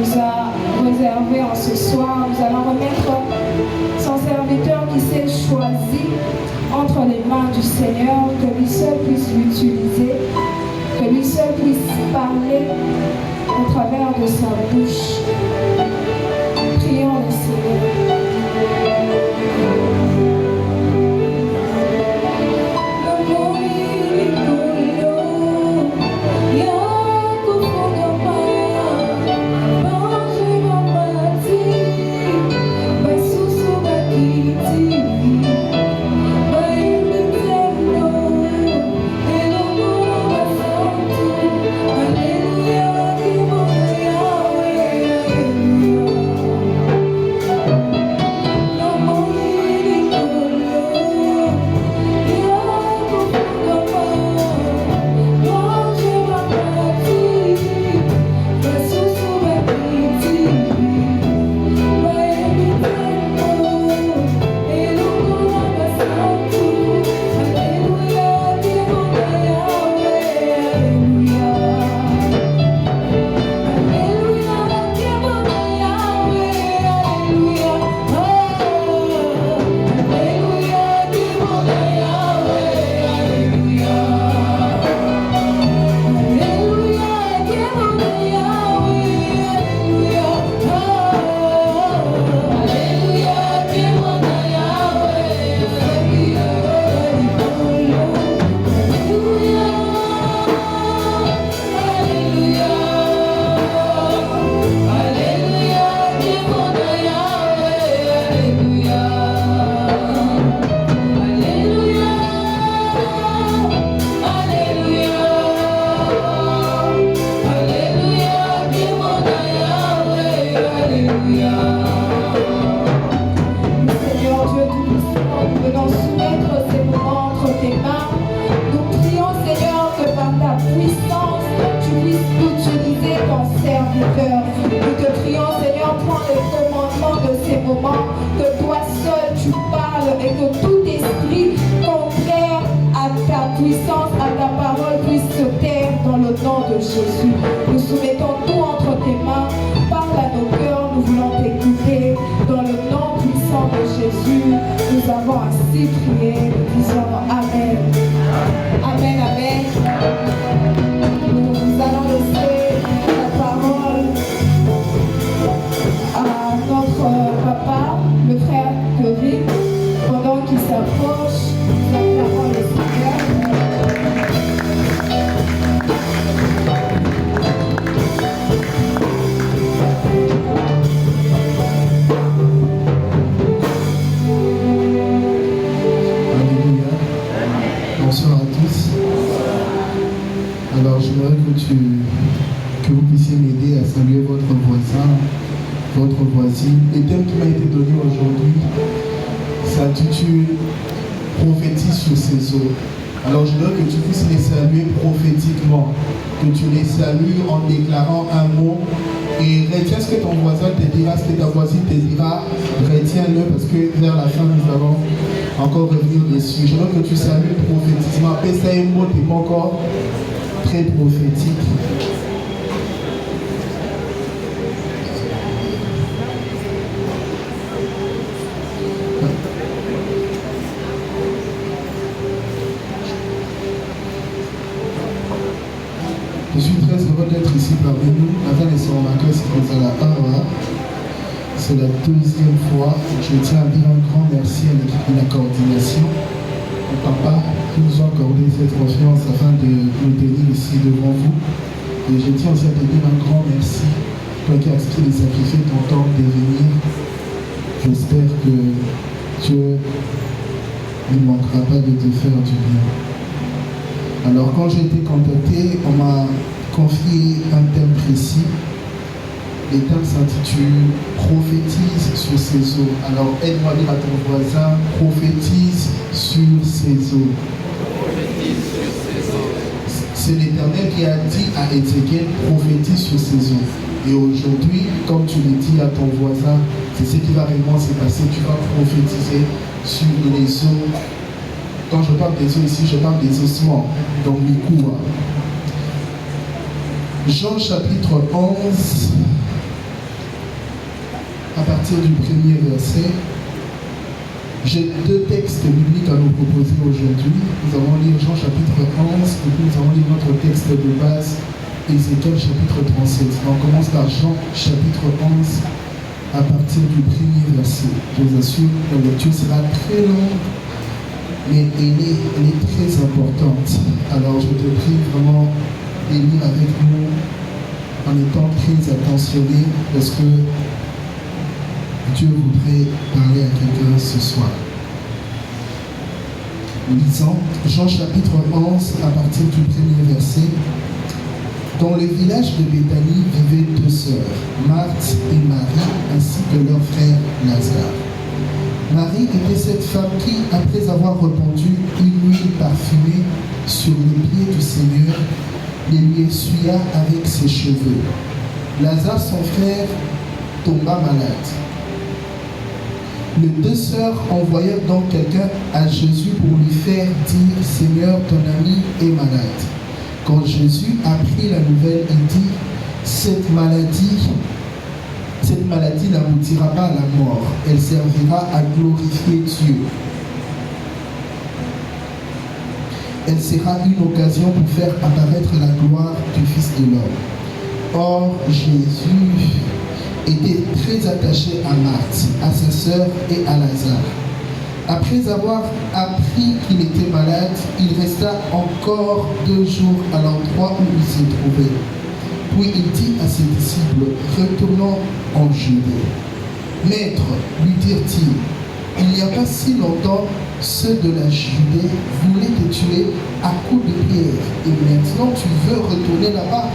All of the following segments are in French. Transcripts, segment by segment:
nous a réservé en ce soir. Nous allons remettre son serviteur qui s'est choisi entre les mains du Seigneur, que lui seul puisse l'utiliser, que lui seul puisse parler au travers de sa bouche. Prions le Seigneur. Alors je veux que tu puisses les saluer prophétiquement, que tu les salues en déclarant un mot et retiens ce que ton voisin te dira, ce que ta voisine te dira, retiens-le parce que vers la fin nous allons encore revenir dessus. Je veux que tu salues prophétiquement, c'est un mot qui est encore très prophétique. Je suis très heureux d'être ici parmi nous. C'est la deuxième fois. Je tiens à dire un grand merci à l'équipe de la coordination, au papa qui nous a accordé cette confiance afin de nous tenir ici devant vous. Et je tiens aussi à te dire un grand merci, toi qui as accepté de sacrifier ton temps de venir. J'espère que Dieu ne manquera pas de te faire du bien. Alors quand j'ai été contacté, on m'a confié un thème précis. Le thème s'intitule « Prophétise sur ses eaux ». Alors aide-moi à dire à ton voisin « Prophétise sur ses eaux ». C'est l'Éternel qui a dit à Ézéchiel « Prophétise sur ses eaux ». Et aujourd'hui, comme tu le dis à ton voisin, c'est ce qui va réellement se passer. Tu vas prophétiser sur les eaux. Quand je parle des eaux ici, je parle des ossements, donc les coups. Jean chapitre 11, partir du premier verset. J'ai deux textes bibliques à nous proposer aujourd'hui. Nous allons lire Jean chapitre 11 et puis nous allons lire notre texte de base, Ézéchiel chapitre 37. On commence par Jean chapitre 11 à partir du premier verset. Je vous assure, la lecture sera très longue, mais elle est très importante. Alors je te prie vraiment de lire avec nous en étant très attentionné parce que Dieu voudrait parler à quelqu'un ce soir. Lisons Jean chapitre 11 à partir du premier verset. Dans le village de Béthanie vivaient deux sœurs, Marthe et Marie, ainsi que leur frère Lazare. Marie était cette femme qui, après avoir répandu une huile parfumée sur les pieds du Seigneur, les lui essuya avec ses cheveux. Lazare, son frère, tomba malade. Les deux sœurs envoyèrent donc quelqu'un à Jésus pour lui faire dire « Seigneur, ton ami est malade ». Quand Jésus apprit la nouvelle, il dit « Cette maladie n'aboutira pas à la mort, elle servira à glorifier Dieu. Elle sera une occasion pour faire apparaître la gloire du Fils de l'homme. » Or, Jésus était très attaché à Marthe, à sa sœur et à Lazare. Après avoir appris qu'il était malade, il resta encore 2 jours à l'endroit où il se trouvait. Puis il dit à ses disciples, « Retournons en Judée. » « Maître, lui dirent-ils, il n'y a pas si longtemps, ceux de la Judée voulaient te tuer à coups de pierre, et maintenant tu veux retourner là-bas.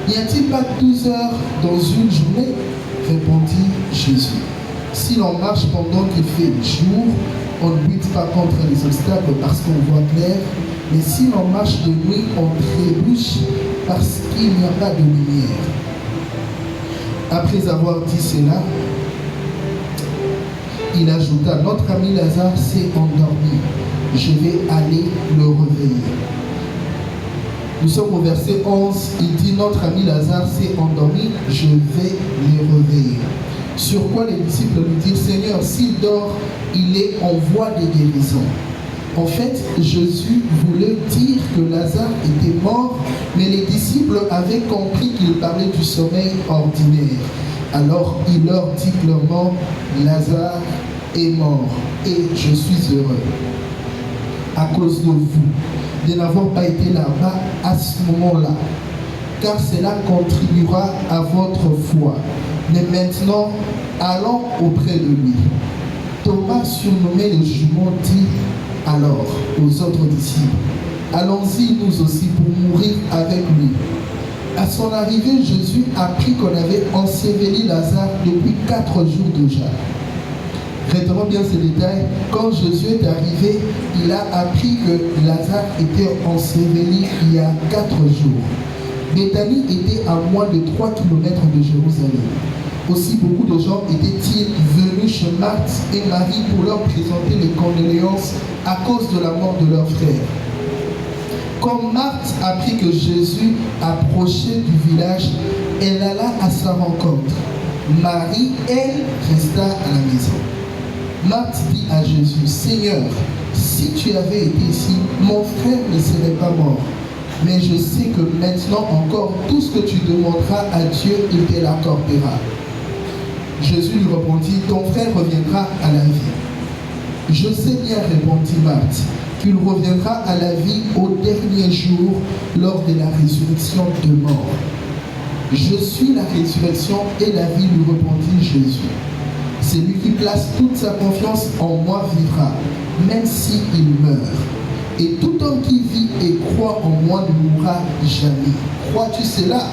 N'y a-t-il pas 12 heures dans une journée ?» répondit Jésus. « Si l'on marche pendant qu'il fait jour, on ne lutte pas contre les obstacles parce qu'on voit clair, mais si l'on marche de nuit, on trébuche parce qu'il n'y a pas de lumière. » Après avoir dit cela, il ajouta, « Notre ami Lazare s'est endormi. Je vais aller le réveiller. » Nous sommes au verset 11. Il dit, « Notre ami Lazare s'est endormi. Je vais le réveiller. » Sur quoi les disciples lui dirent, « Seigneur, s'il dort, il est en voie de guérison. » En fait, Jésus voulait dire que Lazare était mort, mais les disciples avaient compris qu'il parlait du sommeil ordinaire. Alors il leur dit clairement, « Lazare est mort et je suis heureux à cause de vous de n'avoir pas été là-bas à ce moment-là, car cela contribuera à votre foi. Mais maintenant, allons auprès de lui. » Thomas, surnommé le jumeau, dit alors aux autres disciples, « Allons-y nous aussi pour mourir avec lui. » À son arrivée, Jésus apprit qu'on avait enseveli Lazare depuis 4 jours déjà. Retenons bien ce détail. Quand Jésus est arrivé, il a appris que Lazare était enseveli il y a 4 jours. Béthanie était à moins de 3 km de Jérusalem. Aussi, beaucoup de gens étaient-ils venus chez Marthe et Marie pour leur présenter les condoléances à cause de la mort de leur frère. Quand Marthe apprit que Jésus approchait du village, elle alla à sa rencontre. Marie, elle, resta à la maison. Marthe dit à Jésus, « Seigneur, si tu avais été ici, mon frère ne serait pas mort. Mais je sais que maintenant encore, tout ce que tu demanderas à Dieu, il te l'accordera. » Jésus lui répondit, « Ton frère reviendra à la vie. » « Je sais bien, répondit Marthe, qu'il reviendra à la vie au dernier jour lors de la résurrection de mort. »« Je suis la résurrection et la vie, lui répondit Jésus. Celui qui place toute sa confiance en moi vivra, même s'il meurt. Et tout homme qui vit et croit en moi ne mourra jamais. Crois-tu cela? »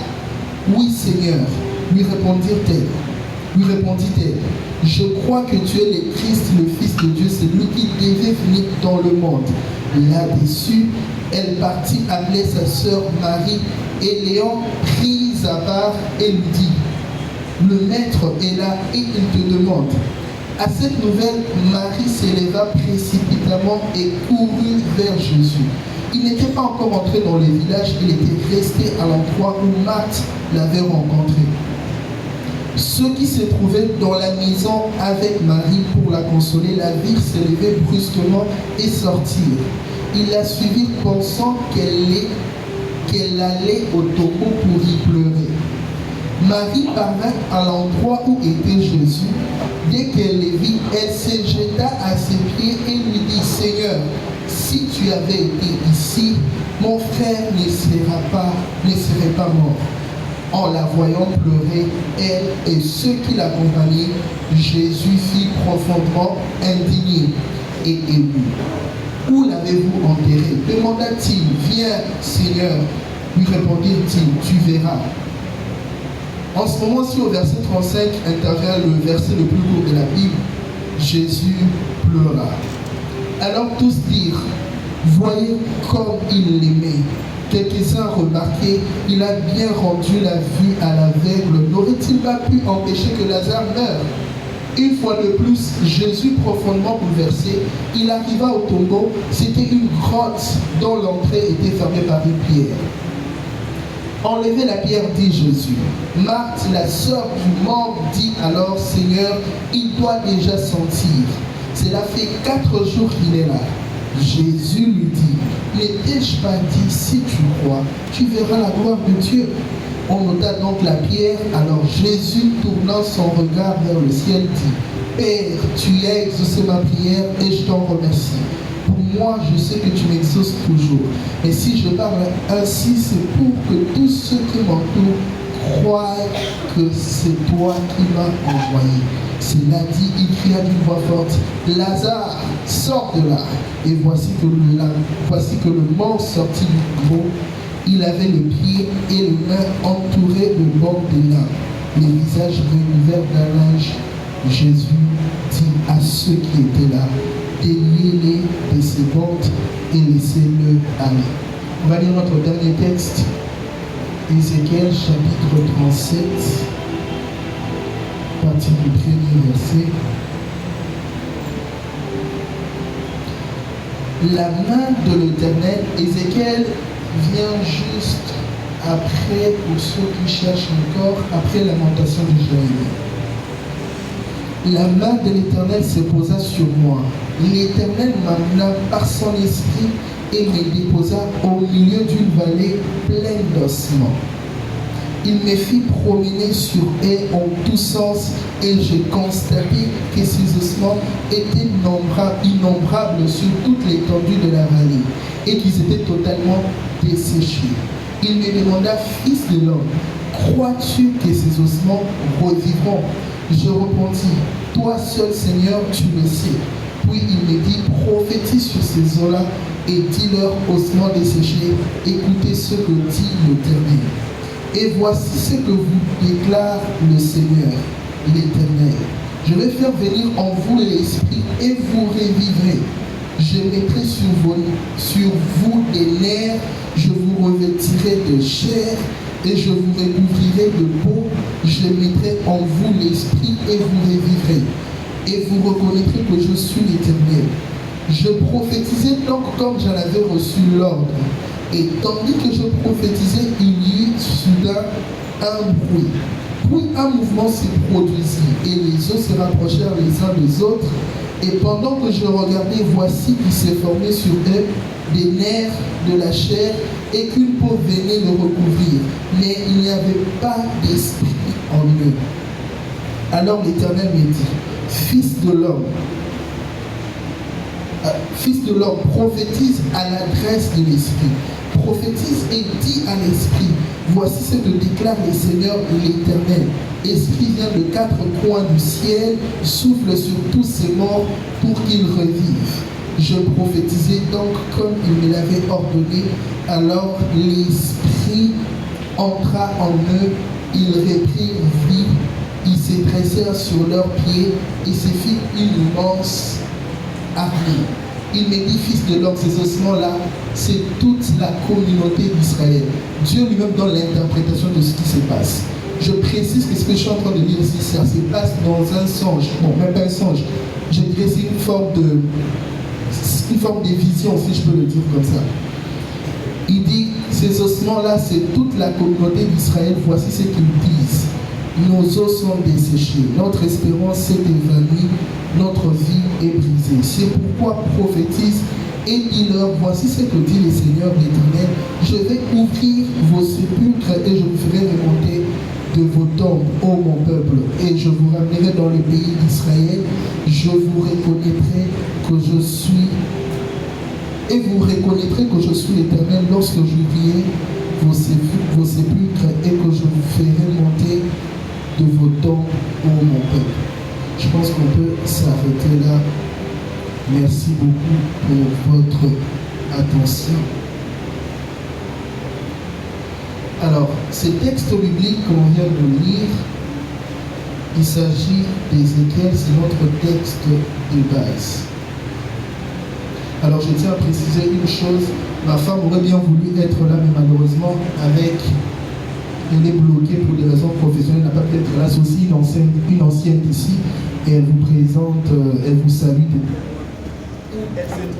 Oui, Seigneur, lui répondit-elle. Je crois que tu es le Christ, le Fils de Dieu, celui qui devait venir dans le monde. Là-dessus, elle partit appeler sa sœur Marie et Léon prit à part et lui dit, « Le maître est là et il te demande. » À cette nouvelle, Marie s'éleva précipitamment et courut vers Jésus. Il n'était pas encore entré dans le village, il était resté à l'endroit où Marthe l'avait rencontré. Ceux qui se trouvaient dans la maison avec Marie pour la consoler la virent se lever brusquement et sortir. Ils la suivirent pensant qu'elle allait au tombeau pour y pleurer. Marie parvint à l'endroit où était Jésus. Dès qu'elle le vit, elle se jeta à ses pieds et lui dit, Seigneur, si tu avais été ici, mon frère ne serait pas mort. En la voyant pleurer, elle et ceux qui l'accompagnaient, Jésus fut profondément indigné et ému. Où l'avez-vous enterré? Demanda-t-il. Viens, Seigneur, lui répondit-il, tu verras. En ce moment-ci, au verset 35, intervient le verset le plus court de la Bible. Jésus pleura. Alors tous dirent, voyez comme il l'aimait. Quelques-uns remarquaient, il a bien rendu la vue à l'aveugle. N'aurait-il pas pu empêcher que Lazare meure? Une fois de plus, Jésus, profondément bouleversé, il arriva au tombeau. C'était une grotte dont l'entrée était fermée par une pierre. Enlevez la pierre, dit Jésus. Marthe, la sœur du mort, dit alors, Seigneur, il doit déjà sentir. Cela fait 4 jours qu'il est là. Jésus lui dit, n'ai-je pas dit, si tu crois, tu verras la gloire de Dieu. On nota donc la pierre. Alors Jésus, tournant son regard vers le ciel, dit, Père, tu as exaucé ma prière et je t'en remercie. Pour moi, je sais que tu m'exauces toujours. Et si je parle ainsi, c'est pour que tous ceux qui m'entourent croient que c'est toi qui m'as envoyé. Cela dit, il cria d'une voix forte, Lazare, sors de là. Et voici que le mort sortit du tombeau. Il avait le pied et les mains entourés de bandes de lin, les visages recouverts d'un linge. Jésus dit à ceux qui étaient là, déliez-les de ces bandes et laissez-le aller. On va lire notre dernier texte, Ézéchiel chapitre 37, à partir du premier verset. La main de l'Éternel, Ézéchiel vient juste après, pour ceux qui cherchent encore, après la lamentation de Jérémie. La main de l'Éternel se posa sur moi. L'Éternel m'amena par son esprit et me déposa au milieu d'une vallée pleine d'ossements. Il me fit promener sur eux en tous sens et j'ai constaté que ces ossements étaient innombrables sur toute l'étendue de la vallée et qu'ils étaient totalement desséchés. Il me demanda, fils de l'homme, crois-tu que ces ossements revivront? Je répondis, toi seul Seigneur, tu le sais. Puis il me dit, prophétise sur ces eaux-là et dis-leur, ossements desséchés, écoutez ce que dit l'Éternel. Et voici ce que vous déclare le Seigneur, l'Éternel. Je vais faire venir en vous l'esprit et vous revivrez. Je mettrai sur vous des nerfs, je vous revêtirai de chair et je vous recouvrirai de peau. Je mettrai en vous l'esprit et vous revivrez. Et vous reconnaîtrez que je suis l'Éternel. Je prophétisais donc comme j'en avais reçu l'ordre. Et tandis que je prophétisais, il y eut soudain un bruit. Puis un mouvement se produisit et les eaux se rapprochèrent les uns des autres. Et pendant que je regardais, voici qu'il s'est formé sur eux des nerfs de la chair et qu'une peau venait le recouvrir. Mais il n'y avait pas d'esprit en eux. Alors l'Éternel me dit, fils de l'homme, prophétise à l'adresse de l'Esprit. Prophétise et dis à l'Esprit, voici ce que déclare le Seigneur l'Éternel. Esprit vient de 4 coins du ciel, souffle sur tous ces morts pour qu'ils revivent. Je prophétisais donc comme il me l'avait ordonné. Alors l'Esprit entra en eux, ils reprirent vie, ils se dressèrent sur leurs pieds et se fit une immense armée. Il me dit, fils de l'homme, ces ossements-là, c'est toute la communauté d'Israël. Dieu lui-même donne l'interprétation de ce qui se passe. Je précise que ce que je suis en train de lire ici, ça se passe dans un songe. Bon, même pas un songe. Je dirais c'est une forme de vision, si je peux le dire comme ça. Il dit, ces ossements-là, c'est toute la communauté d'Israël. Voici ce qu'ils disent. nos os sont desséchés, notre espérance s'est évanouie, notre vie est brisée. C'est pourquoi prophétise et dis-leur, voici ce que dit le Seigneur l'Éternel, je vais ouvrir vos sépulcres et je vous ferai remonter de vos tombes, ô mon peuple, et je vous ramènerai dans le pays d'Israël, je vous reconnaîtrai que je suis, et vous reconnaîtrez que je suis l'Éternel lorsque j'ouvrirai vos sépulcres et que je vous ferai monter de vos tombes, ô mon peuple. Je pense qu'on peut s'arrêter là. Merci beaucoup pour votre attention. Alors, ce texte biblique qu'on vient de lire, il s'agit d'Ézéchiel, c'est notre texte de base. Alors, je tiens à préciser une chose, ma femme aurait bien voulu être là, mais malheureusement, elle est bloquée pour des raisons professionnelles, elle n'a pas pu être là. C'est aussi une ancienne ici, et elle vous présente, elle vous salue. Elle se trouve.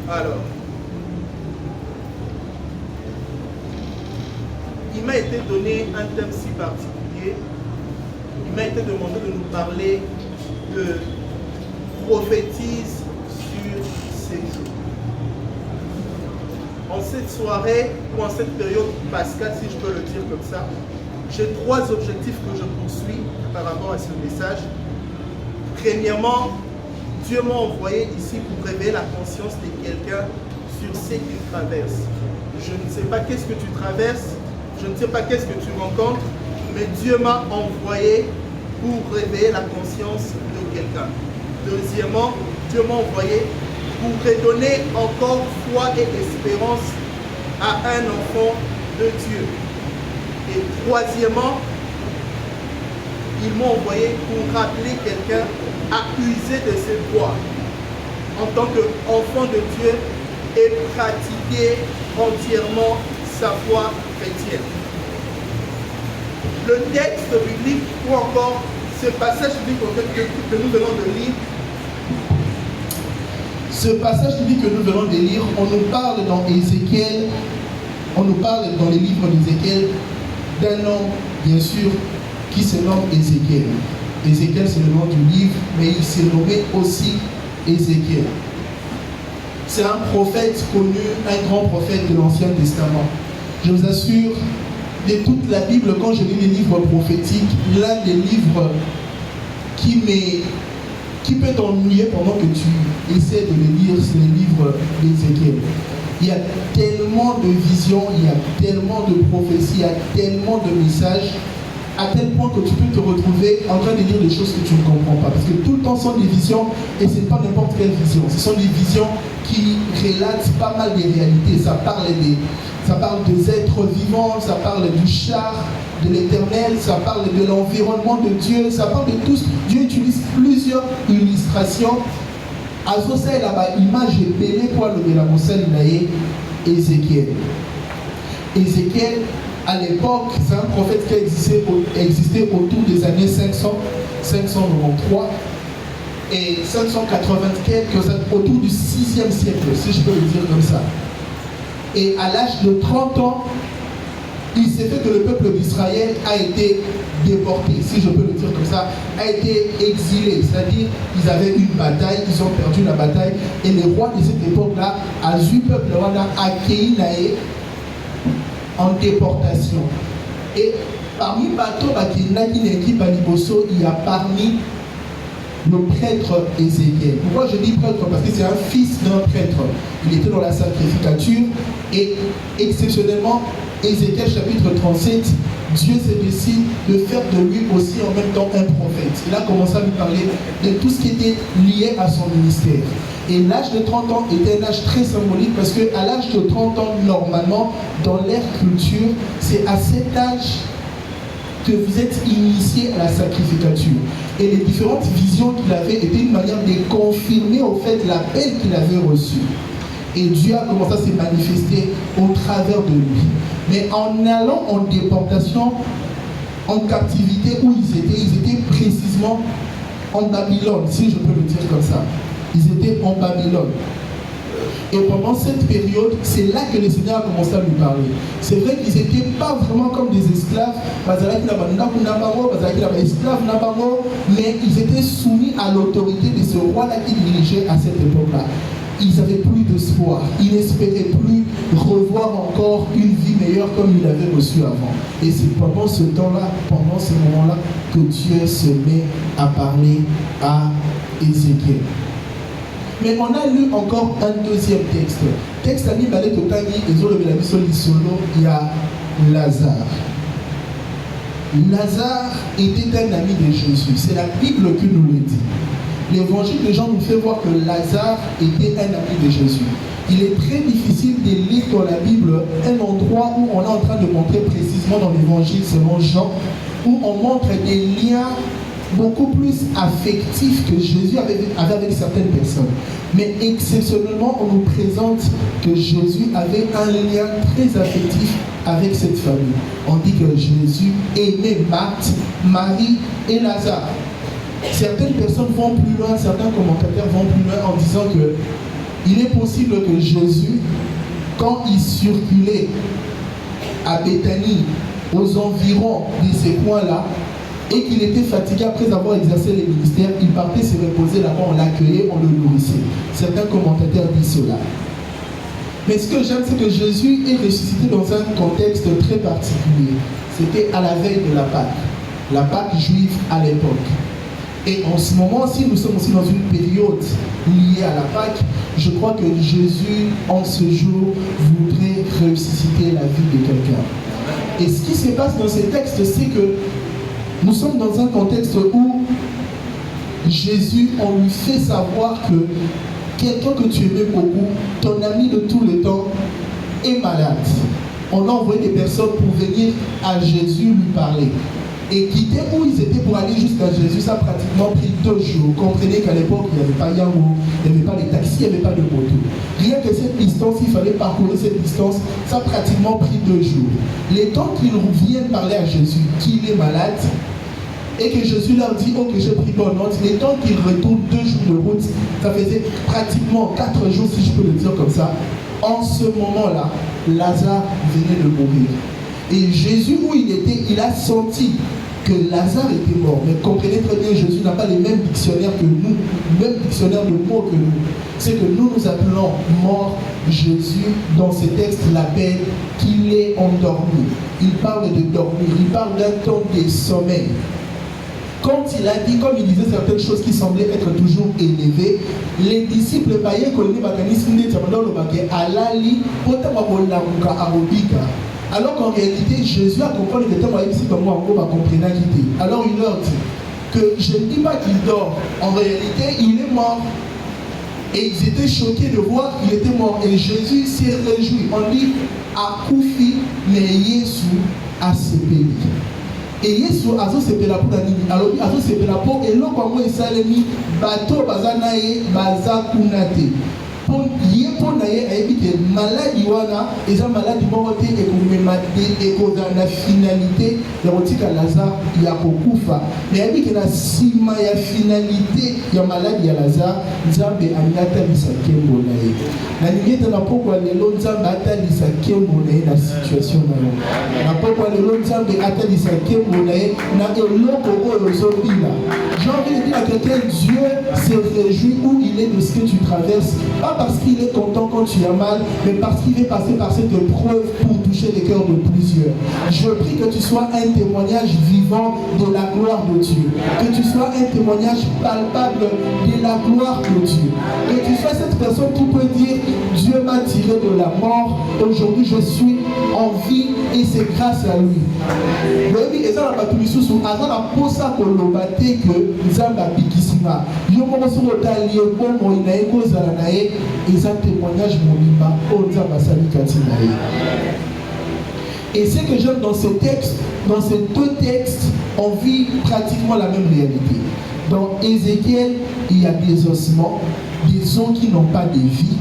Alors, il m'a été donné un thème si particulier. Il m'a été demandé de nous parler de prophétise sur ces jours. En cette soirée ou en cette période pascale, si je peux le dire comme ça, j'ai 3 objectifs que je poursuis par rapport à ce message. Premièrement, Dieu m'a envoyé ici pour réveiller la conscience de quelqu'un sur ce qu'il traverse. Je ne sais pas qu'est-ce que tu traverses, je ne sais pas qu'est-ce que tu rencontres, mais Dieu m'a envoyé pour réveiller la conscience de quelqu'un. Deuxièmement, Dieu m'a envoyé pour redonner encore foi et espérance à un enfant de Dieu. Et troisièmement, ils m'ont envoyé pour rappeler quelqu'un à user de ses voies en tant qu'enfant de Dieu et pratiquer entièrement sa foi chrétienne. Le texte biblique ou encore ce passage biblique que nous venons de lire, ce passage biblique que nous venons de lire, on nous parle dans Ézéchiel, on nous parle dans les livres d'Ézéchiel d'un homme, bien sûr, qui se nomme Ézéchiel. Ézéchiel, c'est le nom du livre, mais il s'est nommé aussi Ézéchiel. C'est un prophète connu, un grand prophète de l'Ancien Testament. Je vous assure, de toute la Bible, quand je lis les livres prophétiques, l'un des livres qui peut t'ennuyer pendant que tu essaies de les lire, c'est les livres d'Ézéchiel. Il y a tellement de visions, il y a tellement de prophéties, il y a tellement de messages, à tel point que tu peux te retrouver en train de lire des choses que tu ne comprends pas. Parce que tout le temps, ce sont des visions, et ce n'est pas n'importe quelle vision. Ce sont des visions qui relatent pas mal des réalités. Ça parle des êtres vivants, ça parle du char de l'éternel, ça parle de l'environnement de Dieu, ça parle de tous. Dieu utilise plusieurs illustrations. Azosa et là-bas, image est belle pour le Mélamosel Naé, Ézéchiel. Ézéchiel, à l'époque, c'est un prophète qui a existé autour des années 593 et 580 quelques, autour du 6e siècle, si je peux le dire comme ça. Et à l'âge de 30 ans, il s'est fait que le peuple d'Israël a été déporté, si je peux le dire comme ça, a été exilé. C'est-à-dire, ils avaient une bataille, ils ont perdu la bataille, et le roi de cette époque-là, Azu, peuple rwanda, a accueilli Naé en déportation. Et parmi Bato Bakindaki Neki Baliboso, il y a parmi le prêtre Ézéchiel. Pourquoi je dis prêtre? Parce que c'est un fils d'un prêtre. Il était dans la sacrificature et exceptionnellement, Ézéchiel chapitre 37, Dieu se décide de faire de lui aussi en même temps un prophète. Il a commencé à lui parler de tout ce qui était lié à son ministère. Et l'âge de 30 ans était un âge très symbolique parce qu'à l'âge de 30 ans, normalement, dans leur culture, c'est à cet âge que vous êtes initié à la sacrificature. Et les différentes visions qu'il avait étaient une manière de confirmer au fait l'appel qu'il avait reçu. Et Dieu a commencé à se manifester au travers de lui. Mais en allant en déportation, en captivité où ils étaient précisément en Babylone, si je peux le dire comme ça. Ils étaient en Babylone. Et pendant cette période, c'est là que le Seigneur a commencé à lui parler. C'est vrai qu'ils n'étaient pas vraiment comme des esclaves, mais ils étaient soumis à l'autorité de ce roi-là qui dirigeait à cette époque-là. Ils n'avaient plus d'espoir, ils n'espéraient plus revoir encore une vie meilleure comme ils l'avaient reçue avant. Et c'est pendant ce temps-là, pendant ce moment-là, que Dieu se met à parler à Ézéchiel. Mais on a lu encore un deuxième texte. Texte ami balé totani ezolo bela biso lisolo, il y a Lazare. Lazare était un ami de Jésus. C'est la Bible qui nous le dit. L'évangile de Jean nous fait voir que Lazare était un ami de Jésus. Il est très difficile de lire dans la Bible un endroit où on est en train de montrer précisément dans l'évangile selon Jean, où on montre des liens beaucoup plus affectifs que Jésus avait avec certaines personnes. Mais exceptionnellement, on nous présente que Jésus avait un lien très affectif avec cette famille. On dit que Jésus aimait Marthe, Marie et Lazare. Certaines personnes vont plus loin, certains commentateurs vont plus loin en disant que il est possible que Jésus, quand il circulait à Béthanie, aux environs de ces coins-là, et qu'il était fatigué après avoir exercé les ministères, il partait se reposer là-bas, on l'accueillait, on le nourrissait. Certains commentateurs disent cela. Mais ce que j'aime, c'est que Jésus est ressuscité dans un contexte très particulier. C'était à la veille de la Pâque juive à l'époque. Et en ce moment-ci, nous sommes aussi dans une période liée à la Pâque. Je crois que Jésus, en ce jour, voudrait ressusciter la vie de quelqu'un. Et ce qui se passe dans ces textes, c'est que nous sommes dans un contexte où Jésus, on lui fait savoir que quelqu'un que tu aimais beaucoup, ton ami de tout le temps, est malade. On a envoyé des personnes pour venir à Jésus lui parler. Et quitter où ils étaient pour aller jusqu'à Jésus, ça a pratiquement pris 2 jours. Comprenez qu'à l'époque, il n'y avait pas Yahoo, il n'y avait pas les taxis, il n'y avait pas de moto. Rien que cette distance, il fallait parcourir cette distance, ça a pratiquement pris 2 jours. Les temps qu'ils viennent parler à Jésus, qu'il est malade, et que Jésus leur dit, ok, j'ai pris bonne note, les temps qu'ils retournent 2 jours de route, ça faisait pratiquement 4 jours, si je peux le dire comme ça. En ce moment-là, Lazare venait de mourir. Et Jésus, où il était, il a senti que Lazare était mort. Mais comprenez très bien, Jésus n'a pas les mêmes dictionnaires que nous, le même dictionnaire de mots que nous. C'est que nous appelons mort. Jésus, dans ce texte, l'appelle qu'il est endormi. Il parle de dormir, il parle d'un temps de sommeil. Quand il a dit, comme il disait certaines choses qui semblaient être toujours élevées, les disciples païens connaissent alors qu'en réalité, Jésus a compris que alors il leur dit que je ne dis pas qu'il dort, en réalité il est mort. Et ils étaient choqués de voir qu'il était mort. Et Jésus s'est réjoui. On dit Akufi, mais Yesu a sepeli. Et Yesu azo sepela pour nini. Alors azo sepela pour et l'eau comme il salemi bateau bazanaye bazakunate. Pour y pour naye aibite maladie wana et ça maladie morte et comme maladie et comme dans la finalité la rotika Lazare ya kokufa. Mais aibite na sima ya finalité ya maladie ya Lazare nzambe anyata lisakembo naye. Na ningete na pokwa lelo nzambe ata lisakembo naye na situation na. Na pokwa lelo nzambe ata lisakembo naye na eloko oyo zobila. J'ai envie de dire à quelqu'un, Dieu se réjouit où il est de ce que tu traverses. Pas parce qu'il est content quand tu as mal, mais parce qu'il est passé par cette épreuve pour toucher les cœurs de plusieurs. Je prie que tu sois un témoignage vivant de la gloire de Dieu. Que tu sois un témoignage palpable de la gloire de Dieu. Que tu sois cette personne qui peut dire, Dieu m'a tiré de la mort, aujourd'hui je suis en vie et c'est grâce à lui. Et ça, on a pu sous Nzamba bikisima yo moko so otali bongo inaye kozala naye eza témoignage mobimba o Nzamba sali kati naye. Et ce que j'aime dans ce texte, dans ces 2 textes, on vit pratiquement la même réalité. Dans Ézéchiel, il y a des ossements, des os qui n'ont pas de vie.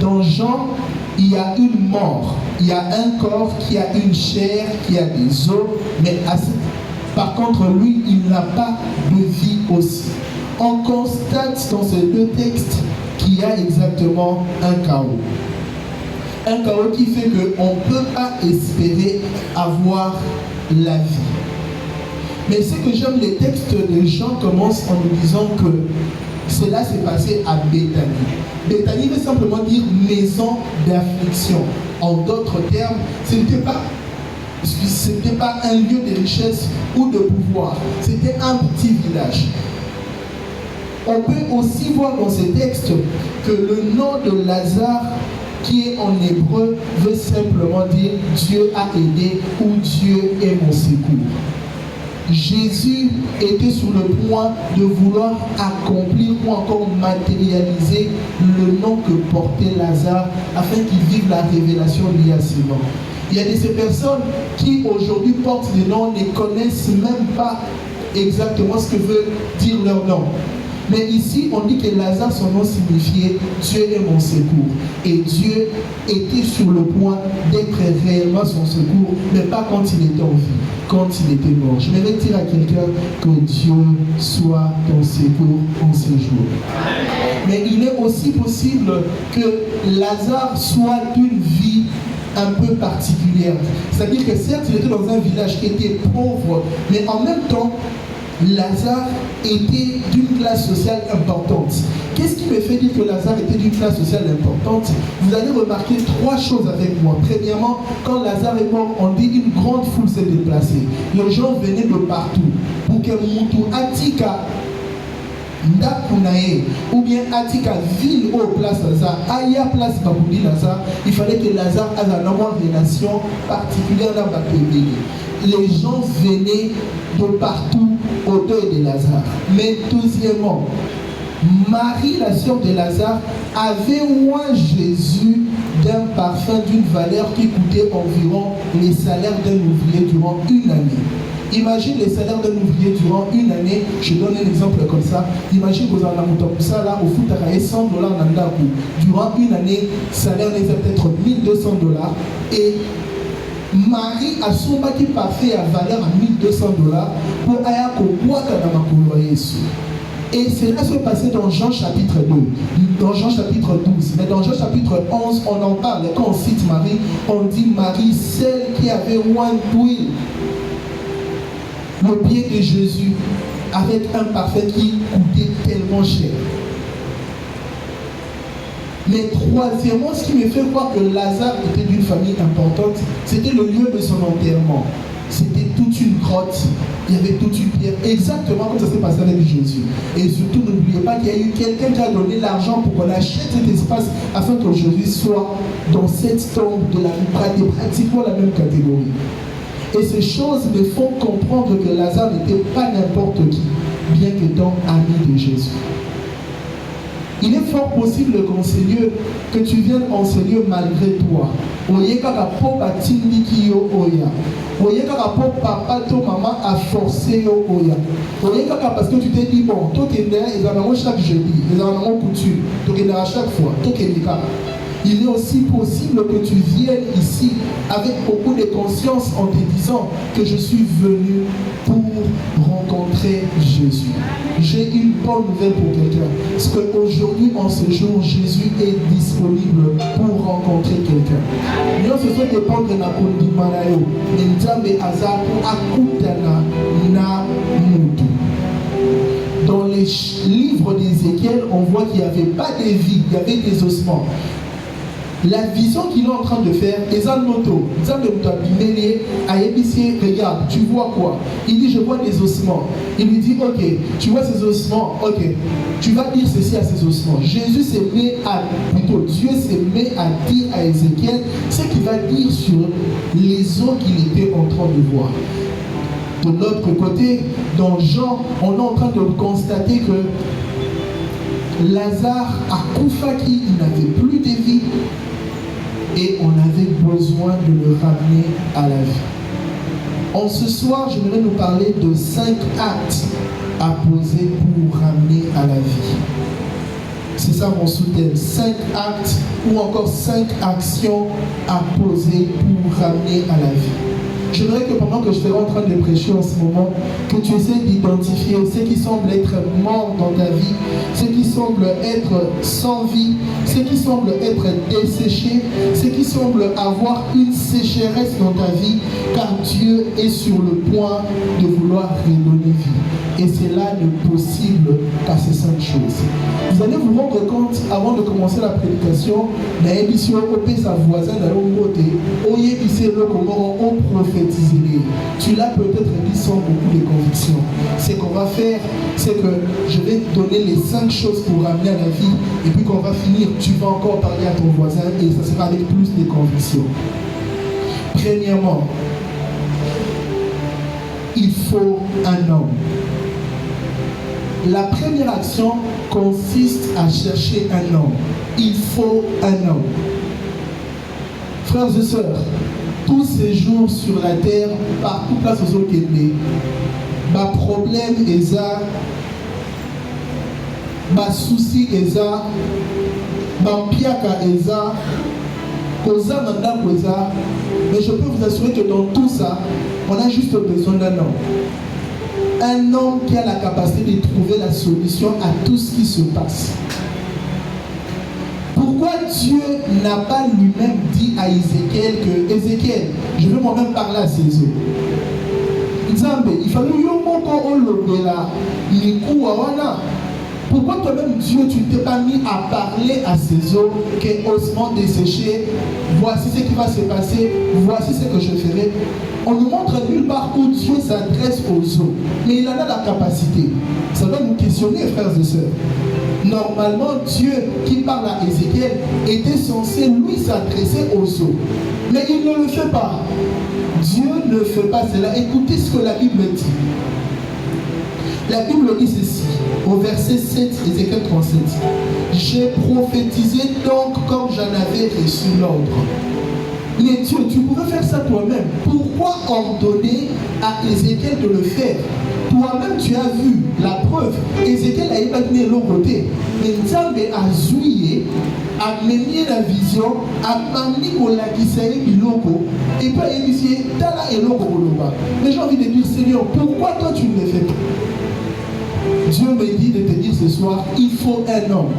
Dans Jean, il y a une mort, il y a un corps qui a une chair, qui a des os, mais par contre, lui, il n'a pas de vie aussi. On constate dans ces 2 textes qu'il y y a exactement un chaos. Un chaos qui fait qu'on ne peut pas espérer avoir la vie. Mais ce que j'aime, les textes de Jean commencent en nous disant que cela s'est passé à Béthanie. Béthanie veut simplement dire maison d'affliction. En d'autres termes, ce n'était pas un lieu de richesse ou de pouvoir. C'était un petit village. On peut aussi voir dans ces textes que le nom de Lazare, qui est en hébreu, veut simplement dire Dieu a aidé ou Dieu est mon secours. Jésus était sur le point de vouloir accomplir ou encore matérialiser le nom que portait Lazare afin qu'il vive la révélation liée à ce nom. Il y a de ces personnes qui aujourd'hui portent des noms, ne connaissent même pas exactement ce que veut dire leur nom. Mais ici, on dit que Lazare, son nom signifiait Dieu est mon secours. Et Dieu était sur le point d'être réellement son secours, mais pas quand il était en vie, quand il était mort. Je vais dire à quelqu'un que Dieu soit ton secours en ces jours. Mais il est aussi possible que Lazare soit d'une vie un peu particulière. C'est-à-dire que certes, il était dans un village qui était pauvre, mais en même temps, Lazare était d'une classe sociale importante. Qu'est-ce qui me fait dire que Lazare était d'une classe sociale importante? Vous allez remarquer trois choses avec moi. Premièrement, quand Lazare est mort, on dit une grande foule s'est déplacée. Les gens venaient de partout. Pour que Moutou Atika Ndakunae ou bien Atika ville au place Lazare, Aya place Baboudi Lazare, il fallait que Lazare ait une relation particulière dans Baboudi. Les gens venaient de partout au deuil de Lazare. Mais deuxièmement, Marie, la sœur de Lazare, avait oint Jésus d'un parfum d'une valeur qui coûtait environ les salaires d'un ouvrier durant une année. Imagine les salaires d'un ouvrier durant une année. Je donne un exemple comme ça. Imagine que vous en avez tout ça là, au foot à $100 en Andakou. Durant une année, salaire n'est peut-être $1200. Et Marie a son baki parfait à valeur à $1200 pour Ayako Boaka Yesu. Et cela se passait dans Jean chapitre 2, dans Jean chapitre 12. Mais dans Jean chapitre 11, on en parle. Quand on cite Marie, on dit Marie, celle qui avait oint d'huile le pied de Jésus avec un parfum qui coûtait tellement cher. Mais troisièmement, ce qui me fait croire que Lazare était d'une famille importante, c'était le lieu de son enterrement. C'était toute une grotte, il y avait toute une pierre, exactement comme ça s'est passé avec Jésus. Et surtout, n'oubliez pas qu'il y a eu quelqu'un qui a donné l'argent pour qu'on achète cet espace afin que Jésus soit dans cette tombe de pratiquement la même catégorie. Et ces choses me font comprendre que Lazare n'était pas n'importe qui, bien qu'étant ami de Jésus. Il est fort possible, Seigneur, que tu viennes enseigner malgré toi. Papa, ton maman a forcé parce que tu t'es dit, bon, toi qui es chaque jeudi, les en coutume, toi qui es à chaque fois, toi qui es il est aussi possible que tu viennes ici avec beaucoup de conscience en te disant que je suis venu pour rencontrer Jésus. J'ai une bonne nouvelle pour quelqu'un. Parce qu'aujourd'hui, en ce jour, Jésus est disponible pour rencontrer quelqu'un. Nous, ce sont des pans de la Kondimanayo. N'entambe azaku akutana na mutu. Dans les livres d'Ézéchiel, on voit qu'il n'y avait pas de vie, il y avait des ossements. La vision qu'il est en train de faire, regarde, tu vois quoi? Il dit, je vois des ossements. Il lui dit, ok, tu vois ces ossements, ok, tu vas dire ceci à ces ossements. Jésus s'est mis à, plutôt Dieu s'est mis à dire à Ézéchiel ce qu'il va dire sur les os qu'il était en train de voir. De l'autre côté, dans Jean, on est en train de constater que Lazare a Koufaki, il n'avait plus de vie et on avait besoin de le ramener à la vie. En ce soir, j'aimerais nous parler de 5 actes à poser pour ramener à la vie. C'est ça mon sous-thème, 5 actes ou encore 5 actions à poser pour ramener à la vie. J'aimerais que pendant que je serai en train de prêcher en ce moment, que tu essaies d'identifier ce qui semble être mort dans ta vie, ce qui semble être sans vie, ce qui semble être desséché, ce qui semble avoir une sécheresse dans ta vie, car Dieu est sur le point de vouloir redonner vie. Et c'est là le possible par ces 5 choses. Vous allez vous rendre compte, avant de commencer la prédication, sa voisin tu l'as peut-être dit sans beaucoup de conviction. Ce qu'on va faire, c'est que je vais te donner les 5 choses pour ramener à la vie, et puis quand on va finir, tu vas encore parler à ton voisin et ça sera avec plus de conviction. Premièrement, il faut un homme. La première action consiste à chercher un homme. Il faut un homme. Frères et sœurs, tous ces jours sur la terre, partout place aux autres Québec, ma problème est ça, ma souci est ça, ma piaka est ça, mais je peux vous assurer que dans tout ça, on a juste besoin d'un homme. Un homme qui a la capacité de trouver la solution à tout ce qui se passe. Pourquoi Dieu n'a pas lui-même dit à Ézéchiel que Ézéchiel, je veux moi-même parler à ses eaux. Nzambe, il fallait pourquoi toi-même Dieu, tu ne t'es pas mis à parler à ces eaux qui est haussement desséchées? Voici ce qui va se passer, voici ce que je ferai. On nous montre nulle part où Dieu s'adresse aux eaux, mais il en a la capacité. Ça doit nous questionner, frères et sœurs. Normalement, Dieu qui parle à Ézéchiel était censé lui s'adresser aux eaux, mais il ne le fait pas. Dieu ne fait pas cela. Écoutez ce que la Bible dit. La Bible dit ceci, au verset 7, Ézéchiel 37. J'ai prophétisé donc comme j'en avais reçu l'ordre. Mais Dieu, tu pouvais faire ça toi-même. Pourquoi ordonner à Ézéchiel de le faire? Toi-même, tu as vu la preuve. Ézéchiel a imaginé l'autre côté. Mais Nzambe a zouillé, a mené la vision, a mani la kisaye biloko, et puis a initié Tala et Loko Boloba. Mais j'ai envie de dire, Seigneur, pourquoi toi tu ne le fais pas? Dieu me dit de te dire ce soir, il faut un homme.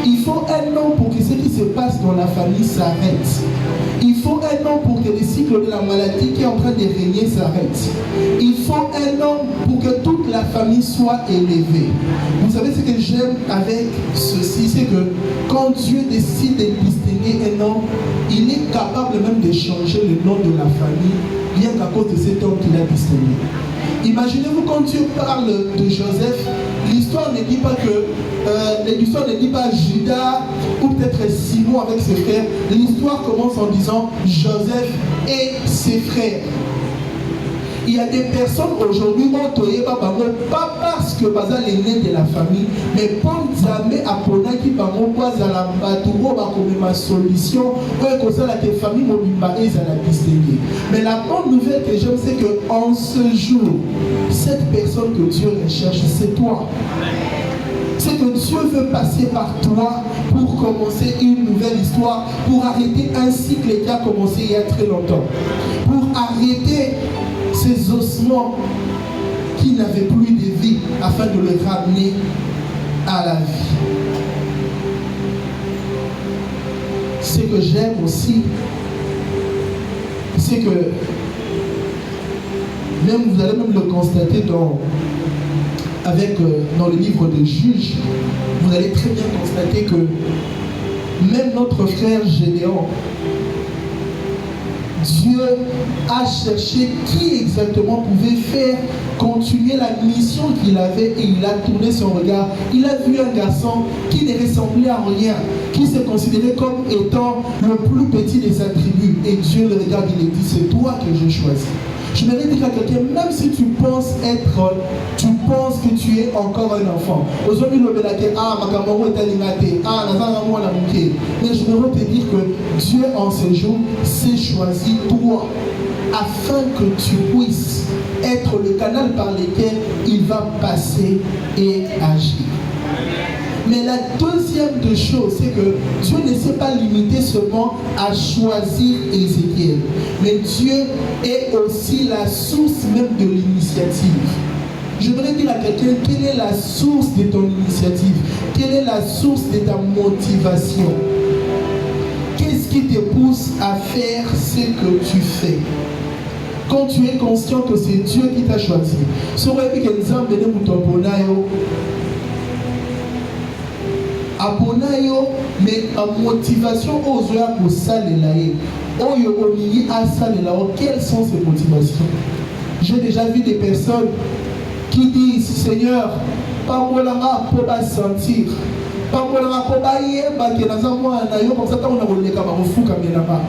Il faut un homme pour que ce qui se passe dans la famille s'arrête. Il faut un homme pour que le cycle de la maladie qui est en train de régner s'arrête. Il faut un homme pour que toute la famille soit élevée. Vous savez ce que j'aime avec ceci, c'est que quand Dieu décide de distinguer un homme, il est capable même de changer le nom de la famille, bien qu'à cause de cet homme qu'il a distingué. Imaginez-vous quand Dieu parle de Joseph, l'histoire ne dit pas que l'histoire ne dit pas Judas ou peut-être Simon avec ses frères. L'histoire commence en disant Joseph et ses frères. Il y a des personnes aujourd'hui pas parce que Bazal est né de la famille, mais pour jamais apprendre qui bango pas à la baturo ba comme ma solution pour que ça la famille mobimba et à la distinguer. Mais la bonne nouvelle que j'aime, c'est que en ce jour, cette personne que Dieu recherche, c'est toi. C'est que Dieu veut passer par toi pour commencer une nouvelle histoire, pour arrêter un cycle qui a commencé il y a très longtemps, pour arrêter ces ossements qui n'avaient plus de vie, afin de les ramener à la vie. Ce que j'aime aussi, c'est que même vous allez même le constater dans le livre de Juges, vous allez très bien constater que même notre frère Gédéon, Dieu a cherché qui exactement pouvait faire continuer la mission qu'il avait, et il a tourné son regard. Il a vu un garçon qui ne ressemblait à rien, qui se considérait comme étant le plus petit de sa tribu. Et Dieu le regarde, il lui dit, c'est toi que j'ai choisi. Je voudrais dire à quelqu'un, même si tu penses que tu es encore un enfant, aujourd'hui le belake, mais je voudrais te dire que Dieu en ce jour s'est choisi toi, afin que tu puisses être le canal par lequel il va passer et agir. Mais la deuxième des choses, c'est que Dieu ne s'est pas limité seulement à choisir Ézéchiel. Mais Dieu est aussi la source même de l'initiative. Je voudrais dire à quelqu'un, quelle est la source de ton initiative? Quelle est la source de ta motivation? Qu'est-ce qui te pousse à faire ce que tu fais? Quand tu es conscient que c'est Dieu qui t'a choisi, mais en motivation quelles sont ces motivations? J'ai déjà vu des personnes qui disent, Seigneur, pas moi là pour pas sentir, pas moi là pour pas y être, bah qui est dans un mois en ailleurs, comme ça on a roulé comme un fou comme il n'a pas.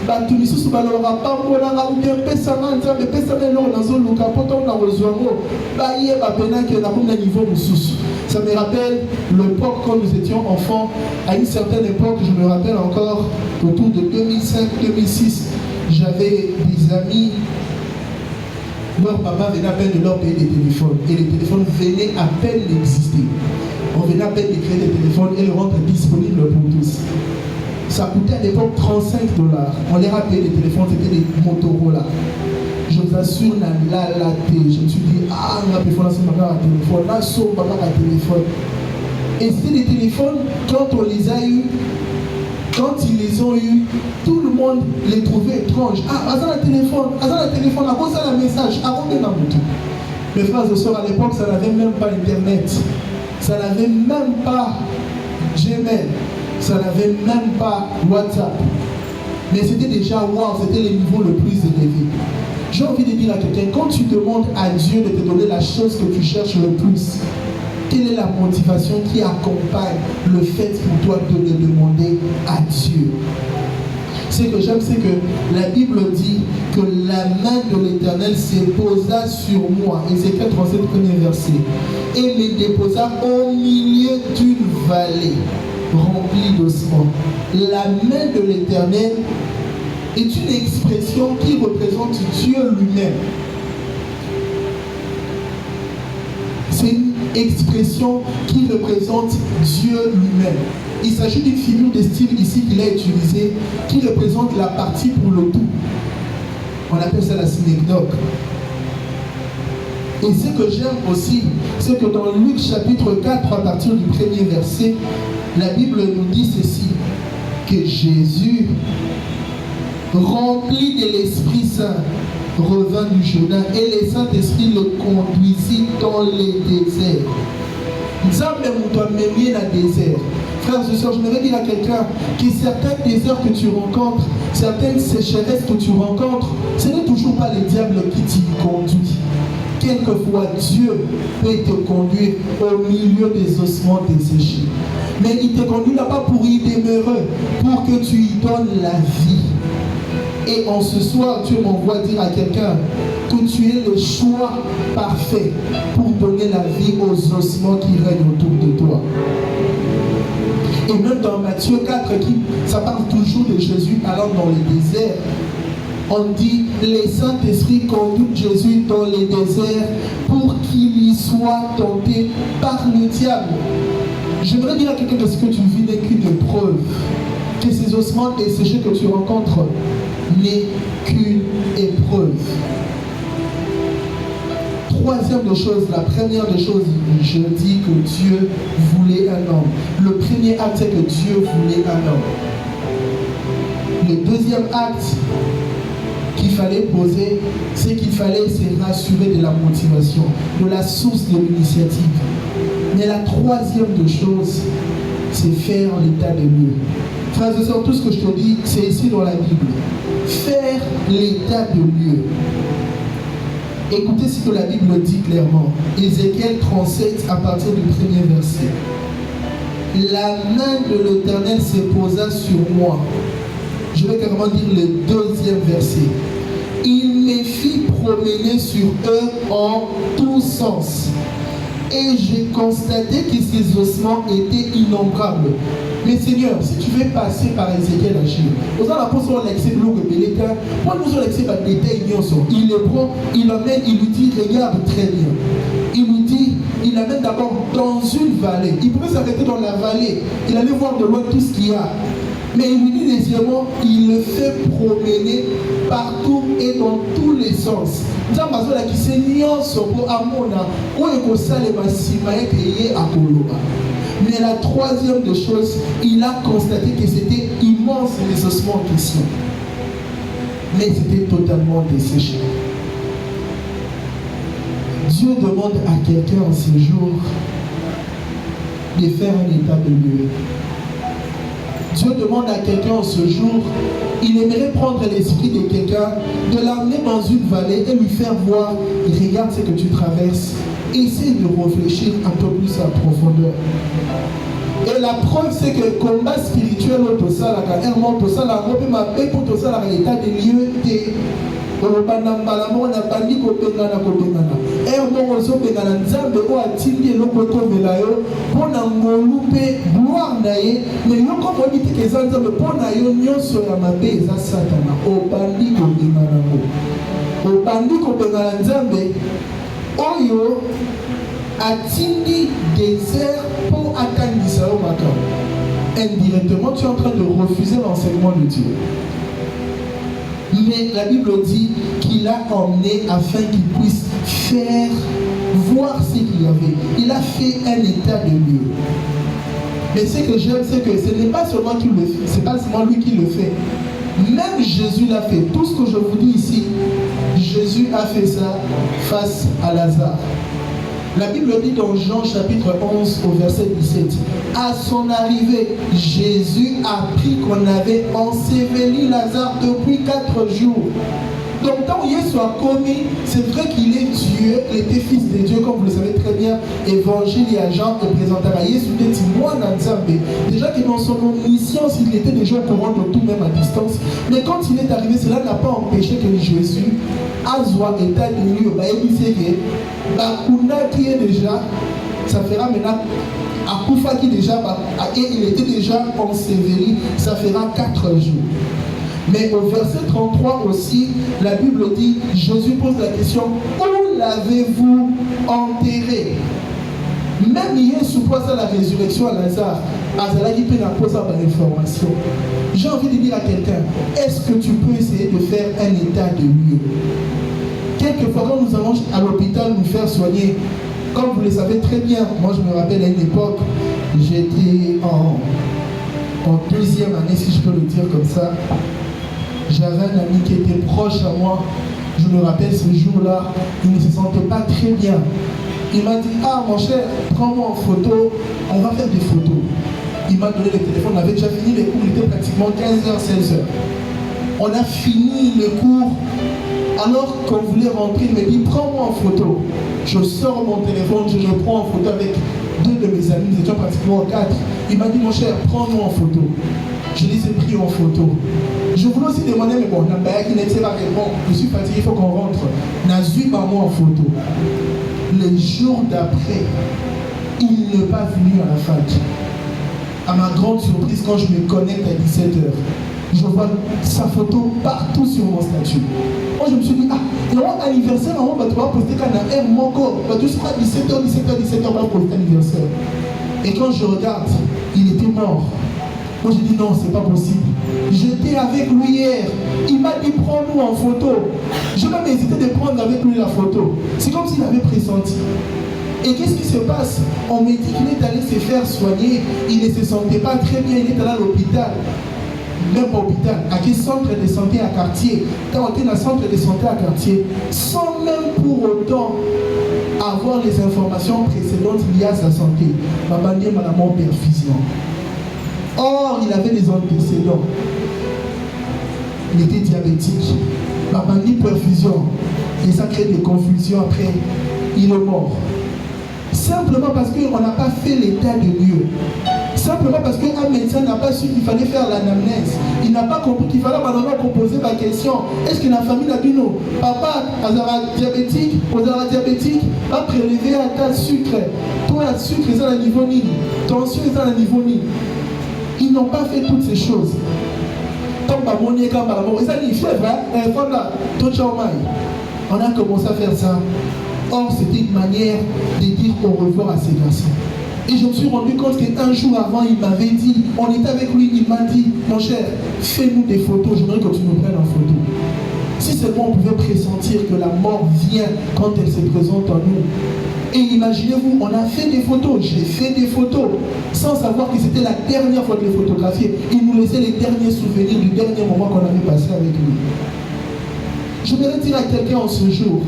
Bah tout le monde va leur pas moi là ou bien personne mais personne là dans un local pour ton dans le zoamo, bah y est bah pendant que la comme niveau sous. Ça me rappelle l'époque quand nous étions enfants. À une certaine époque, je me rappelle encore autour de 2005-2006, j'avais des amis. Leur papa venait à peine de leur payer des téléphones et les téléphones venaient à peine d'exister. On venait à peine de créer des téléphones et les rendre disponibles pour tous. Ça coûtait à l'époque $35. On les a payé les téléphones, c'était des Motorola. Je vous assure, je me suis dit, ah, on a pu faire un téléphone, là, sauf un téléphone. Et c'était des téléphones, quand on les a eus, quand ils les ont eus, tout le monde les trouvait étranges. Ah, à un téléphone, à cause d'un message, à combien dans tout. Mes frères et sœurs, à l'époque, ça n'avait même pas Internet. Ça n'avait même pas Gmail. Ça n'avait même pas WhatsApp. Mais c'était déjà, wow, c'était le niveau le plus élevé. J'ai envie de dire à quelqu'un, quand tu demandes à Dieu de te donner la chose que tu cherches le plus, quelle est la motivation qui accompagne le fait pour toi de le demander à Dieu? Ce que j'aime, c'est que la Bible dit que la main de l'Éternel se posa sur moi. Ézéchiel 37, premier verset. Et me déposa au milieu d'une vallée remplie d'ossements. La main de l'Éternel est une expression qui représente Dieu lui-même. C'est une expression qui représente Dieu lui-même. Il s'agit d'une figure de style ici qu'il a utilisée qui représente la partie pour le tout. On appelle ça la synecdoque. Et ce que j'aime aussi, c'est que dans Luc chapitre 4, à partir du premier verset, la Bible nous dit ceci, que Jésus, rempli de l'Esprit Saint, revint du Jourdain et le Saint-Esprit le conduisit dans les déserts. Frères et sœurs, je voudrais dire à quelqu'un que certains déserts que tu rencontres, certaines sécheresses que tu rencontres, ce n'est toujours pas le diable qui t'y conduit. Quelquefois, Dieu peut te conduire au milieu des ossements desséchés. Mais il te conduit là-bas pour y demeurer, pour que tu y donnes la vie. Et en ce soir, Dieu m'envoie dire à quelqu'un que tu es le choix parfait pour donner la vie aux ossements qui règnent autour de toi. Et même dans Matthieu 4, ça parle toujours de Jésus allant dans le désert. On dit, le Saint-Esprit conduit Jésus dans les déserts pour qu'il y soit tenté par le diable. J'aimerais dire à quelqu'un que ce que tu vis n'est qu'une épreuve, que ces ossements desséchés que tu rencontres n'est qu'une épreuve. Troisième des choses, la première des choses, je dis que Dieu voulait un homme. Le premier acte, c'est que Dieu voulait un homme. Le deuxième acte qu'il fallait poser, c'est qu'il fallait se rassurer de la motivation, de la source de l'initiative. Mais la troisième des choses, c'est faire l'état des lieux. Frères et sœurs, tout ce que je te dis, c'est ici dans la Bible. Faire l'état de lieu. Écoutez ce que la Bible dit clairement. Ézéchiel 37 à partir du premier verset. La main de l'Éternel se posa sur moi. Je vais carrément dire le deuxième verset. Il me fit promener sur eux en tous sens. Et j'ai constaté que ces ossements étaient innombrables. Mais Seigneur, si tu veux passer par Ézéchiel agir, vous allez apprendre l'excès de l'eau que l'État, pour nous on l'excès par détail, il le prend, il l'emmène, il lui dit, regarde très bien. Il lui dit, il l'amène d'abord dans une vallée. Il pouvait s'arrêter dans la vallée. Il allait voir de loin tout ce qu'il y a. Mais il lui dit deuxièmement, il le fait promener partout et dans tous les sens. Mais la troisième des choses, il a constaté que c'était immense les ossements en question. Mais c'était totalement desséché. Dieu demande à quelqu'un en ce jour de faire un état de lieu. Dieu demande à quelqu'un en ce jour, il aimerait prendre l'esprit de quelqu'un, de l'amener dans une vallée et lui faire voir, regarde ce que tu traverses, essaie de réfléchir un peu plus à profondeur. Et la preuve, c'est que le combat spirituel, l'état des lieux, indirectement, tu es en train de refuser l'enseignement de Dieu. Mais la Bible dit qu'il a emmené afin qu'il puisse faire voir ce qu'il y avait. Il a fait un état de lieu. Mais ce que j'aime, c'est que ce n'est pas seulement qu'il le fait, c'est pas seulement lui qui le fait. Même Jésus l'a fait. Tout ce que je vous dis ici, Jésus a fait ça face à Lazare. La Bible dit dans Jean chapitre 11 au verset 17, à son arrivée, Jésus a appris qu'on avait enseveli Lazare depuis 4 jours. Donc, tant qu'il soit commis, c'est vrai qu'il est Dieu, il était fils de Dieu, comme vous le savez très bien. Évangile et Jean te présentera à Jésus des témoins d'Anzambé. Déjà que dans son omniscience, il était déjà au courant de tout, même à distance. Mais quand il est arrivé, cela n'a pas empêché que Jésus a joie état de lieu. Qui est déjà, ça fera maintenant. À Koufa qui déjà, et il était déjà enseveli, ça fera 4 jours. Mais au verset 33 aussi, la Bible dit, Jésus pose la question, où l'avez-vous enterré? Même hier, sous à la résurrection à Lazare, Azala qui peut poser l'information. J'ai envie de dire à quelqu'un, est-ce que tu peux essayer de faire un état de lieu? Quelquefois, quand nous allons à l'hôpital nous faire soigner, comme vous le savez très bien, moi je me rappelle à une époque, j'étais en 2e année, si je peux le dire comme ça. J'avais un ami qui était proche à moi. Je me rappelle ce jour-là, il ne se sentait pas très bien. Il m'a dit, ah mon cher, prends-moi en photo, on va faire des photos. Il m'a donné le téléphone, on avait déjà fini les cours, il était pratiquement 15h, 16h. On a fini le cours. Alors qu'on voulait rentrer, il me dit, prends-moi en photo. Je sors mon téléphone, je le prends en photo avec 2 de mes amis, nous étions pratiquement 4. Il m'a dit, mon cher, prends-moi en photo. Je les ai pris en photo. Je voulais aussi demander, mais bon, qui n'était pas bon, je suis fatigué, il faut qu'on rentre. Nazui par moi en photo. Le jour d'après, il n'est pas venu à la fac. À ma grande surprise, quand je me connecte à 17h, je vois sa photo partout sur mon statut. Moi, je me suis dit, ah, il y aura un anniversaire, on va poster quand on a un moko. Tu seras 17h, on va poster anniversaire. Et quand je regarde, il était mort. Moi, j'ai dit, non, c'est pas possible. J'étais avec lui hier. Il m'a dit, prends-nous en photo. Je même hésité de prendre avec lui la photo. C'est comme s'il avait pressenti. Et qu'est-ce qui se passe? On me dit qu'il est allé se faire soigner. Il ne se sentait pas très bien. Il est allé à l'hôpital. Même hôpital, à quel centre de santé à quartier, quand on est dans le centre de santé à quartier, sans même pour autant avoir les informations précédentes liées à sa santé. Maman dit maman perfusion. Or, il avait des antécédents. Il était diabétique. Maman dit perfusion. Et ça crée des confusions après. Il est mort. Simplement parce qu'on n'a pas fait l'état de lieu. Simplement parce qu'un médecin n'a pas su qu'il fallait faire l'anamnèse. Il n'a pas compris qu'il fallait maintenant composer la question. Est-ce que la famille a dit non? Papa, diabétique, va prélever à ta sucre. Toi, la sucre est à la niveau ni. Tension est à la niveau ni. Ils n'ont pas fait toutes ces choses. On a commencé à faire ça. Or, c'était une manière de dire au revoir à ces garçons. Et je me suis rendu compte qu'un jour avant, il m'avait dit, on était avec lui, il m'a dit, mon cher, fais-nous des photos, j'aimerais que tu nous prennes en photo. Si seulement on pouvait pressentir que la mort vient quand elle se présente en nous. Et imaginez-vous, on a fait des photos, j'ai fait des photos, sans savoir que c'était la dernière fois de les photographier. Il nous laissait les derniers souvenirs du dernier moment qu'on avait passé avec lui. Je voudrais dire à quelqu'un en ce jour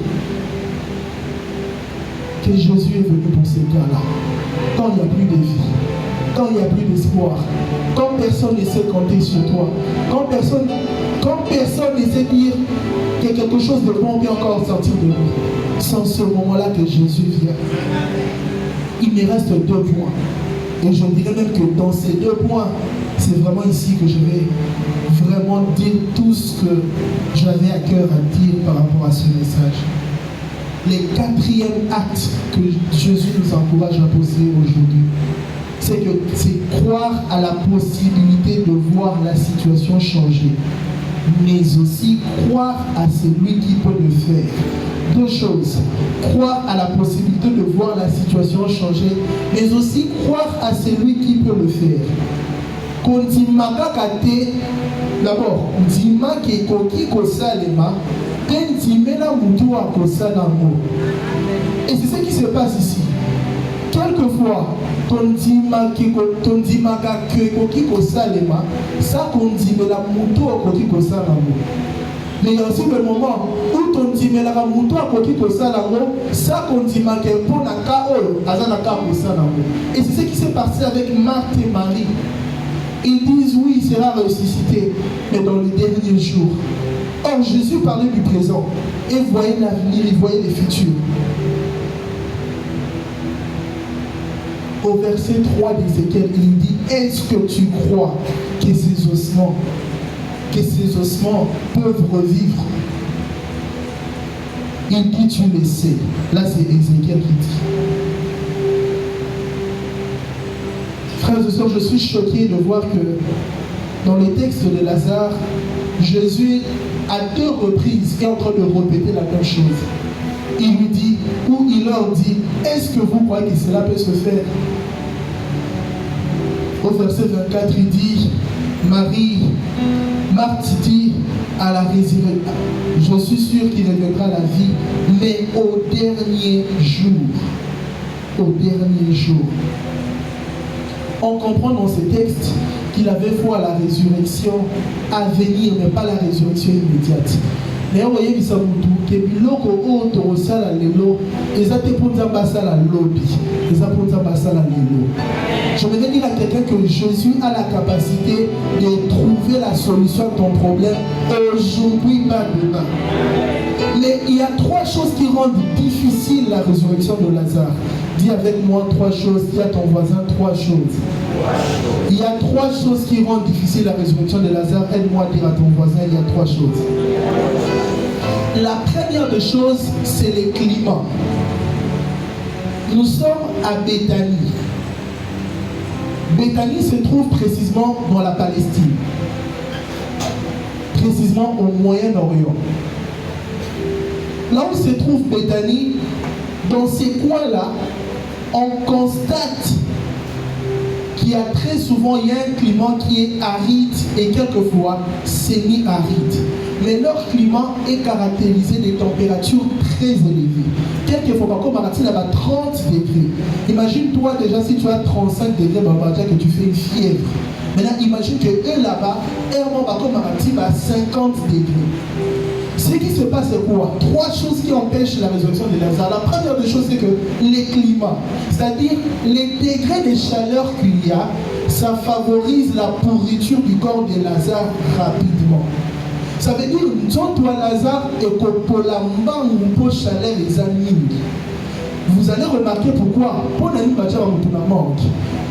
que Jésus est venu pour ces cas-là. Quand il n'y a plus de vie, quand il n'y a plus d'espoir, quand personne ne sait compter sur toi, quand personne ne sait dire que quelque chose de bon vient encore sortir de nous. C'est en ce moment-là que Jésus vient. Il me reste 2 points. Et je dirais même que dans ces 2 points, c'est vraiment ici que je vais vraiment dire tout ce que j'avais à cœur à dire par rapport à ce message. Le 4e acte que Jésus nous encourage à poser aujourd'hui, c'est croire à la possibilité de voir la situation changer, mais aussi croire à celui qui peut le faire. 2 choses, croire à la possibilité de voir la situation changer, mais aussi croire à celui qui peut le faire. D'abord, ndima ke koki kosalema, ndimela mutu akosala ngo. Et c'est ce qui se passe ici. Quelquefois, tondimaka ke koki kosalema, ça kondimela mutu akoki kosala ngo. Mais il y a aussi le moment où tondimela mutu akoki kosala ngo, ça kondimaka pona ka oyo azana ka kosala ngo. Et c'est ce qui s'est passé avec Marthe et Marie. Ils disent oui, il sera ressuscité, mais dans les derniers jours. Or, Jésus parlait du présent et voyait l'avenir, il voyait le futur. Au verset 3 d'Ézéchiel, il dit, est-ce que tu crois que ces ossements peuvent revivre? Il dit, tu le sais. Là, c'est Ézéchiel qui dit. Frères et sœurs, je suis choqué de voir que dans les textes de Lazare, Jésus, à 2 reprises, est en train de répéter la même chose. Il lui dit, ou il leur dit, est-ce que vous croyez que cela peut se faire? Au verset 24, il dit, Marthe dit à la résurrection, je suis sûr qu'il reviendra la vie, mais au dernier jour. Au dernier jour. On comprend dans ces textes qu'il avait foi à la résurrection à venir, mais pas la résurrection immédiate. Mais vous voyez, il que biloko o torosala lelo, ezate ponza basala lobi, ezate ponza basala lelo. Je voudrais dire à quelqu'un que Jésus a la capacité de trouver la solution à ton problème aujourd'hui, pas demain. Mais il y a 3 choses qui rendent difficile la résurrection de Lazare. Dis avec moi 3 choses, dis à ton voisin 3 choses. Il y a 3 choses qui rendent difficile la résurrection de Lazare. Aide-moi à dire à ton voisin, il y a 3 choses. La première des choses, c'est le climat. Nous sommes à Béthanie. Béthanie se trouve précisément dans la Palestine. Précisément au Moyen-Orient. Là où se trouve Béthanie, dans ces coins-là, on constate qu'il y a très souvent un climat qui est aride et quelquefois semi-aride. Mais leur climat est caractérisé des températures très élevées. Quelquefois, comme à 30 degrés. Imagine-toi déjà si tu as 35 degrés, que tu fais une fièvre. Maintenant, imagine que eux là-bas, comme à 50 degrés. Ce qui se passe, c'est quoi? 3 choses qui empêchent la résurrection de Lazare. La première des choses, c'est que les climats, c'est-à-dire les degrés de chaleur qu'il y a, ça favorise la pourriture du corps de Lazare rapidement. Ça veut dire que toi, Lazare, et que pour la pour chaleur les animes. Vous allez remarquer pourquoi. Pour l'année, il y a un mort. Il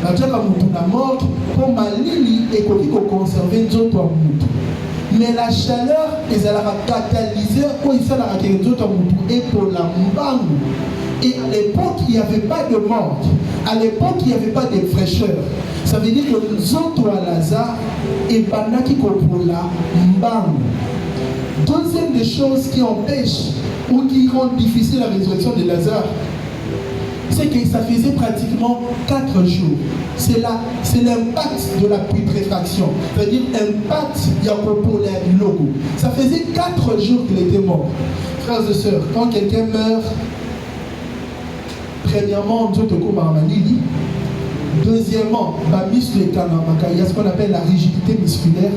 y a un mort pour malili et pour conserver d'autres. Mais la chaleur, ils allaient catalyser pour et pour la mbangu. Et à l'époque, il n'y avait pas de mort. À l'époque, il n'y avait pas de fraîcheur. Ça veut dire que nous autres à Lazare et Banaki pour la mbangu. Deuxième des choses qui empêchent ou qui rendent difficile la résurrection de Lazare, c'est que ça faisait pratiquement 4 jours. C'est l'impact de la putréfaction. C'est-à-dire l'impact du logo. Ça faisait 4 jours qu'il était mort. Frères et sœurs, quand quelqu'un meurt, premièrement, Dieu te coupe à Manili. Deuxièmement, il y a ce qu'on appelle la rigidité musculaire.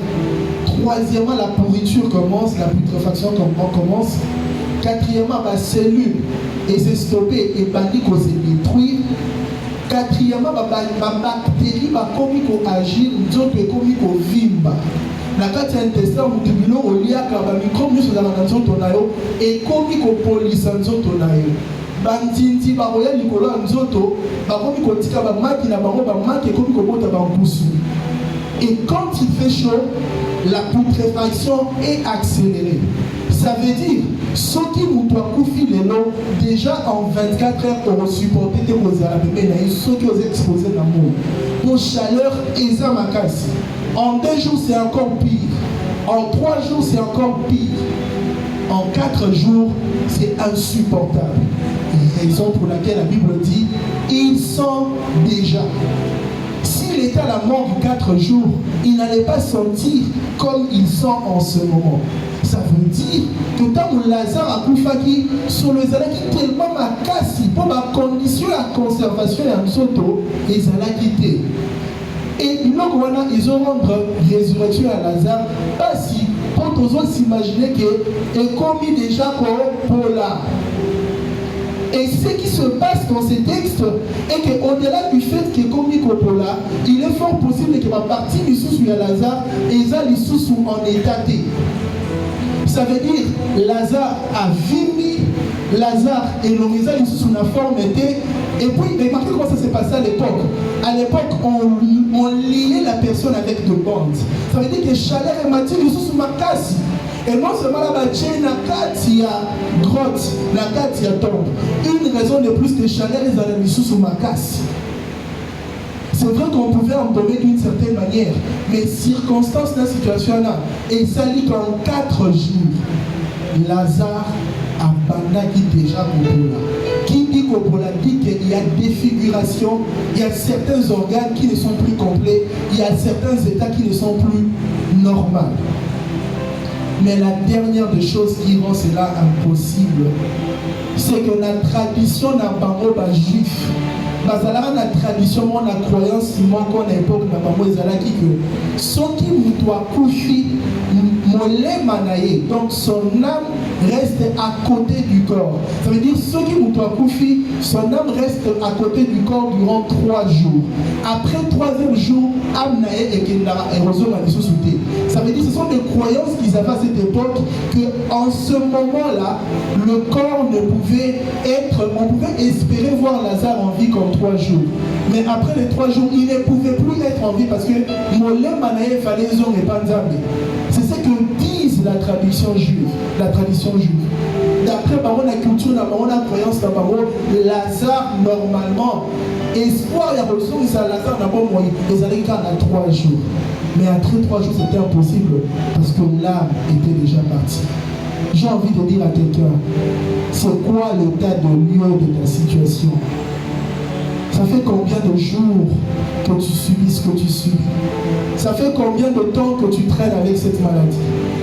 Troisièmement, la pourriture commence, la putréfaction commence. Quatrièmement, ma cellule est stoppée et bandit qu'on se détruire. Quatrièmement, ma bactérie va agir, d'autres commis qu'on vimba. Na kati intestin mutubilo oliaka ba microbe nyonso za na nzoto na yo et commis qu'on polisa nzoto na yo. Bantinti ba roya likolo ya nzoto ba komi kotika ba maki na bango ba maki komi kobota ba mpusu. Et quand il fait chaud, la putréfaction est accélérée. Ça veut dire, ceux qui nous doivent couper les noms, déjà en 24 heures, on supporter des causes à la bébé, ceux qui ont exposé l'amour. Pour chaleur, et ça m'a cassé. En 2 jours, c'est encore pire. En 3 jours, c'est encore pire. En 4 jours, c'est insupportable. Raison pour laquelle la Bible dit, ils sont déjà. S'il était à la mort de 4 jours, il n'allait pas sentir comme ils sont en ce moment. Ça veut dire que tant que Lazare a coupé sur le zalaki tellement ma casse pour ma condition la conservation et en soto et zalaki. Et ils ont rendu résurrection à Lazare pas si pour tous autres s'imaginer que est commis déjà pour là. Et ce qui se passe dans ces textes est qu'au-delà du fait que commis Coppola, il est fort possible que ma partie du sous à Lazare et ça les sous en état T. Ça veut dire Lazare a vimi, Lazare et l'horizon ils sous la forme était. Et puis, remarquez comment ça s'est passé à l'époque. À l'époque, on liait la personne avec de bandes. Ça veut dire que chaleur et matière ils sous ma casse. Et non seulement la bâtie na katia grotte, na katia tombe. Une raison de plus que chaleur les analyses sous ma casse. C'est vrai qu'on pouvait embaumer d'une certaine manière, mais circonstances de la situation là, et ça dit qu'en 4 jours, Lazare a bandaki déjà Coppola. Qui dit Coppola dit qu'il y a défiguration, il y a certains organes qui ne sont plus complets, il y a certains états qui ne sont plus normaux. Mais la dernière des choses qui rend cela impossible, c'est que la tradition n'a pas de juif. La tradition, la croyance, qu'on a époque n'a pas que ceux qui nous doivent coucher, donc son âme reste à côté du corps. Ça veut dire ceux qui nous doivent coucher, son âme reste à côté du corps durant 3 jours. Après le 3e jour, âme nae et kendara érosion à l'issue. Ça veut dire ce sont des croyances qu'ils avaient à cette époque qu'en ce moment-là, le corps ne pouvait être, on pouvait espérer voir Lazare en vie comme 3 jours. Mais après les 3 jours, il ne pouvait plus être en vie parce que Molem Manaï fallait zone et panzambe. C'est ce que disent la tradition juive. La tradition juive. D'après la culture, la croyance, Lazare, normalement, espoir et résolution, Lazare n'a pas moyen. Les allaient à 3 jours. Mais après 3 jours, c'était impossible parce que l'âme était déjà partie. J'ai envie de dire à quelqu'un, c'est quoi l'état de lieu de ta situation? Ça fait combien de jours que tu subis ce que tu subis? Ça fait combien de temps que tu traînes avec cette maladie?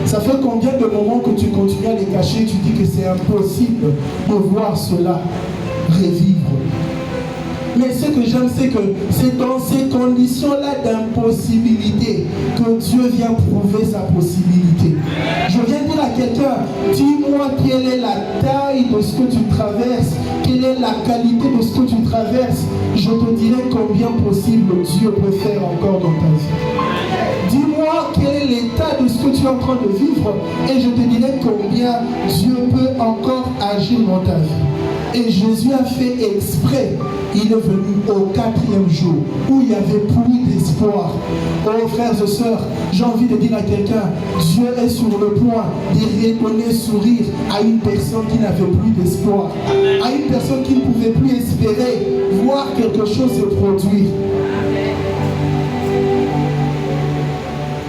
Ça fait combien de moments que tu continues à les cacher? Tu dis que c'est impossible de voir cela revivre. Mais ce que j'aime, c'est que c'est dans ces conditions-là d'impossibilité que Dieu vient prouver sa possibilité. Je viens dire à quelqu'un, dis-moi quelle est la taille de ce que tu traverses, quelle est la qualité de ce que tu traverses. Je te dirai combien possible Dieu peut faire encore dans ta vie. Dis-moi quel est l'état de ce que tu es en train de vivre et je te dirai combien Dieu peut encore agir dans ta vie. Et Jésus a fait exprès. Il est venu au 4e jour où il n'y avait plus d'espoir. Oh frères et sœurs, j'ai envie de dire à quelqu'un, Dieu est sur le point de redonner sourire à une personne qui n'avait plus d'espoir, à une personne qui ne pouvait plus espérer voir quelque chose se produire.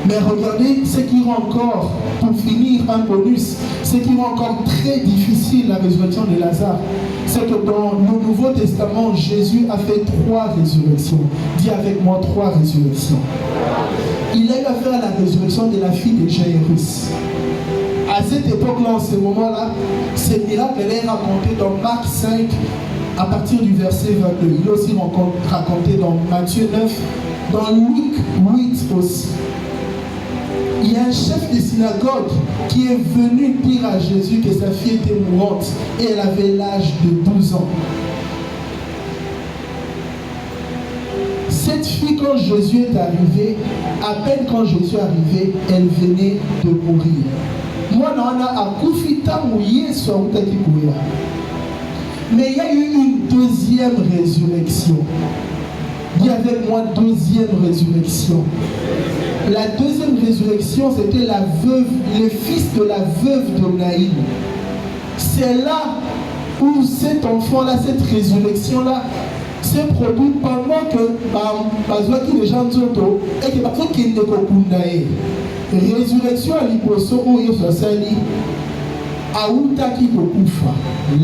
Mais regardez ce qui rend encore, pour finir un bonus, ce qui rend encore très difficile la résurrection de Lazare, c'est que dans le Nouveau Testament, Jésus a fait 3 résurrections. Dis avec moi 3 résurrections. Il a eu à faire la résurrection de la fille de Jairus. À cette époque-là, en ce moment-là, ce miracle est raconté dans Marc 5, à partir du verset 22. Il est aussi raconté dans Matthieu 9, dans Luc 8 aussi. Il y a un chef de synagogue qui est venu dire à Jésus que sa fille était mourante et elle avait l'âge de 12 ans. Cette fille, quand Jésus est arrivé, à peine quand Jésus est arrivé, elle venait de mourir. Moi, mais il y a eu une deuxième résurrection. Dis avec moi, deuxième résurrection. La deuxième résurrection, c'était la veuve, le fils de la veuve de Naïm. C'est là où cet enfant-là, cette résurrection-là, s'est produite pendant que les gens sont et que parce qu'il ne comprend résurrection à l'hyposo où il s'est Aoutaki Kokufa,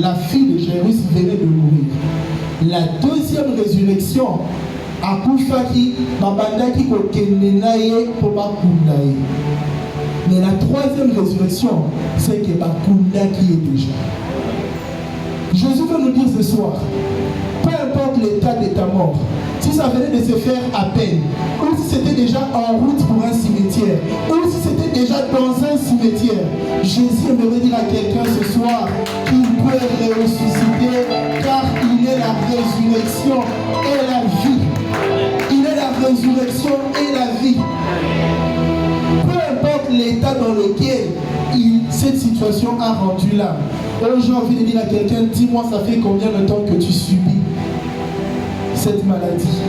la fille de Jairus venait de mourir. La deuxième résurrection, Akufaki, Babandaki Kokenenaye, Pobakundaye. Mais la troisième résurrection, c'est que Bakundaki est déjà. Jésus veut nous dire ce soir, peu importe l'état de ta mort, si ça venait de se faire à peine, ou si c'était déjà en route pour un cimetière, ou si c'était déjà dans un cimetière, Jésus aimerait dire à quelqu'un ce soir qu'il peut ressusciter car il est la résurrection et la vie. Il est la résurrection et la vie. Peu importe l'état dans lequel cette situation a rendu là. J'ai envie de dire à quelqu'un, dis-moi, ça fait combien de temps que tu subis cette maladie?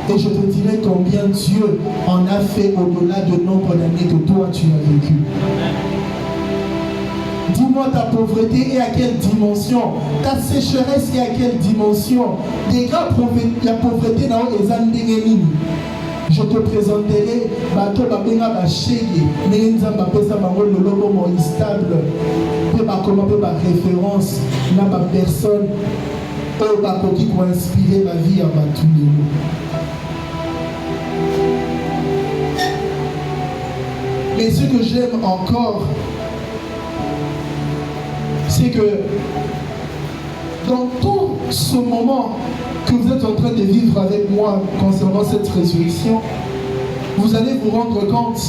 Et je te dirai combien Dieu en a fait au-delà du nombre d'années que toi tu as vécu. Dis-moi ta pauvreté et à quelle dimension, ta sécheresse et à quelle dimension. Déjà la pauvreté dans les années. Je te présenterai bateau babenga bashege nenza bapesa bango le logo mo stable pe ba comment pe ba référence na ba personne pe ba qui pour inspirer ma vie à Batulelo. Mais ce que j'aime encore, c'est que dans tout ce moment que vous êtes en train de vivre avec moi concernant cette résurrection, vous allez vous rendre compte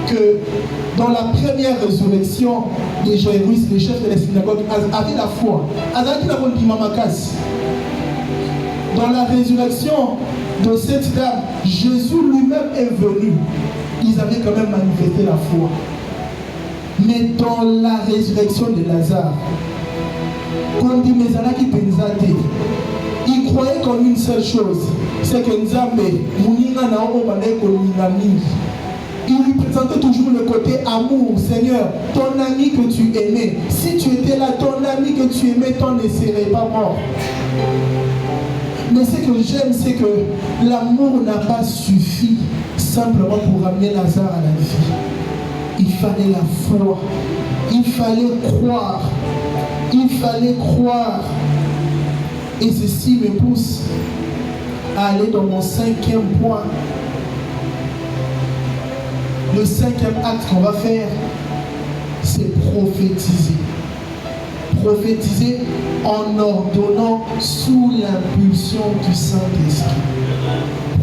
que dans la première résurrection de Jairus, le chef de la synagogue, avait la foi. Dans la résurrection de cette dame, Jésus lui-même est venu. Ils avaient quand même manifesté la foi. Mais dans la résurrection de Lazare, quand dit Mezalaki Penzate, il croyait comme une seule chose, c'est que Nzambe, Mounina Nao Obane Koninami, il lui présentait toujours le côté amour. Seigneur, ton ami que tu aimais, si tu étais là, ton ami que tu aimais, t'en ne serait pas mort. Mais ce que j'aime, c'est que l'amour n'a pas suffi simplement pour ramener Lazare à la vie. Il fallait la foi, il fallait croire, il fallait croire. Et ceci me pousse à aller dans mon 5e point. Le 5e acte qu'on va faire, c'est prophétiser. Prophétiser en ordonnant sous l'impulsion du Saint-Esprit.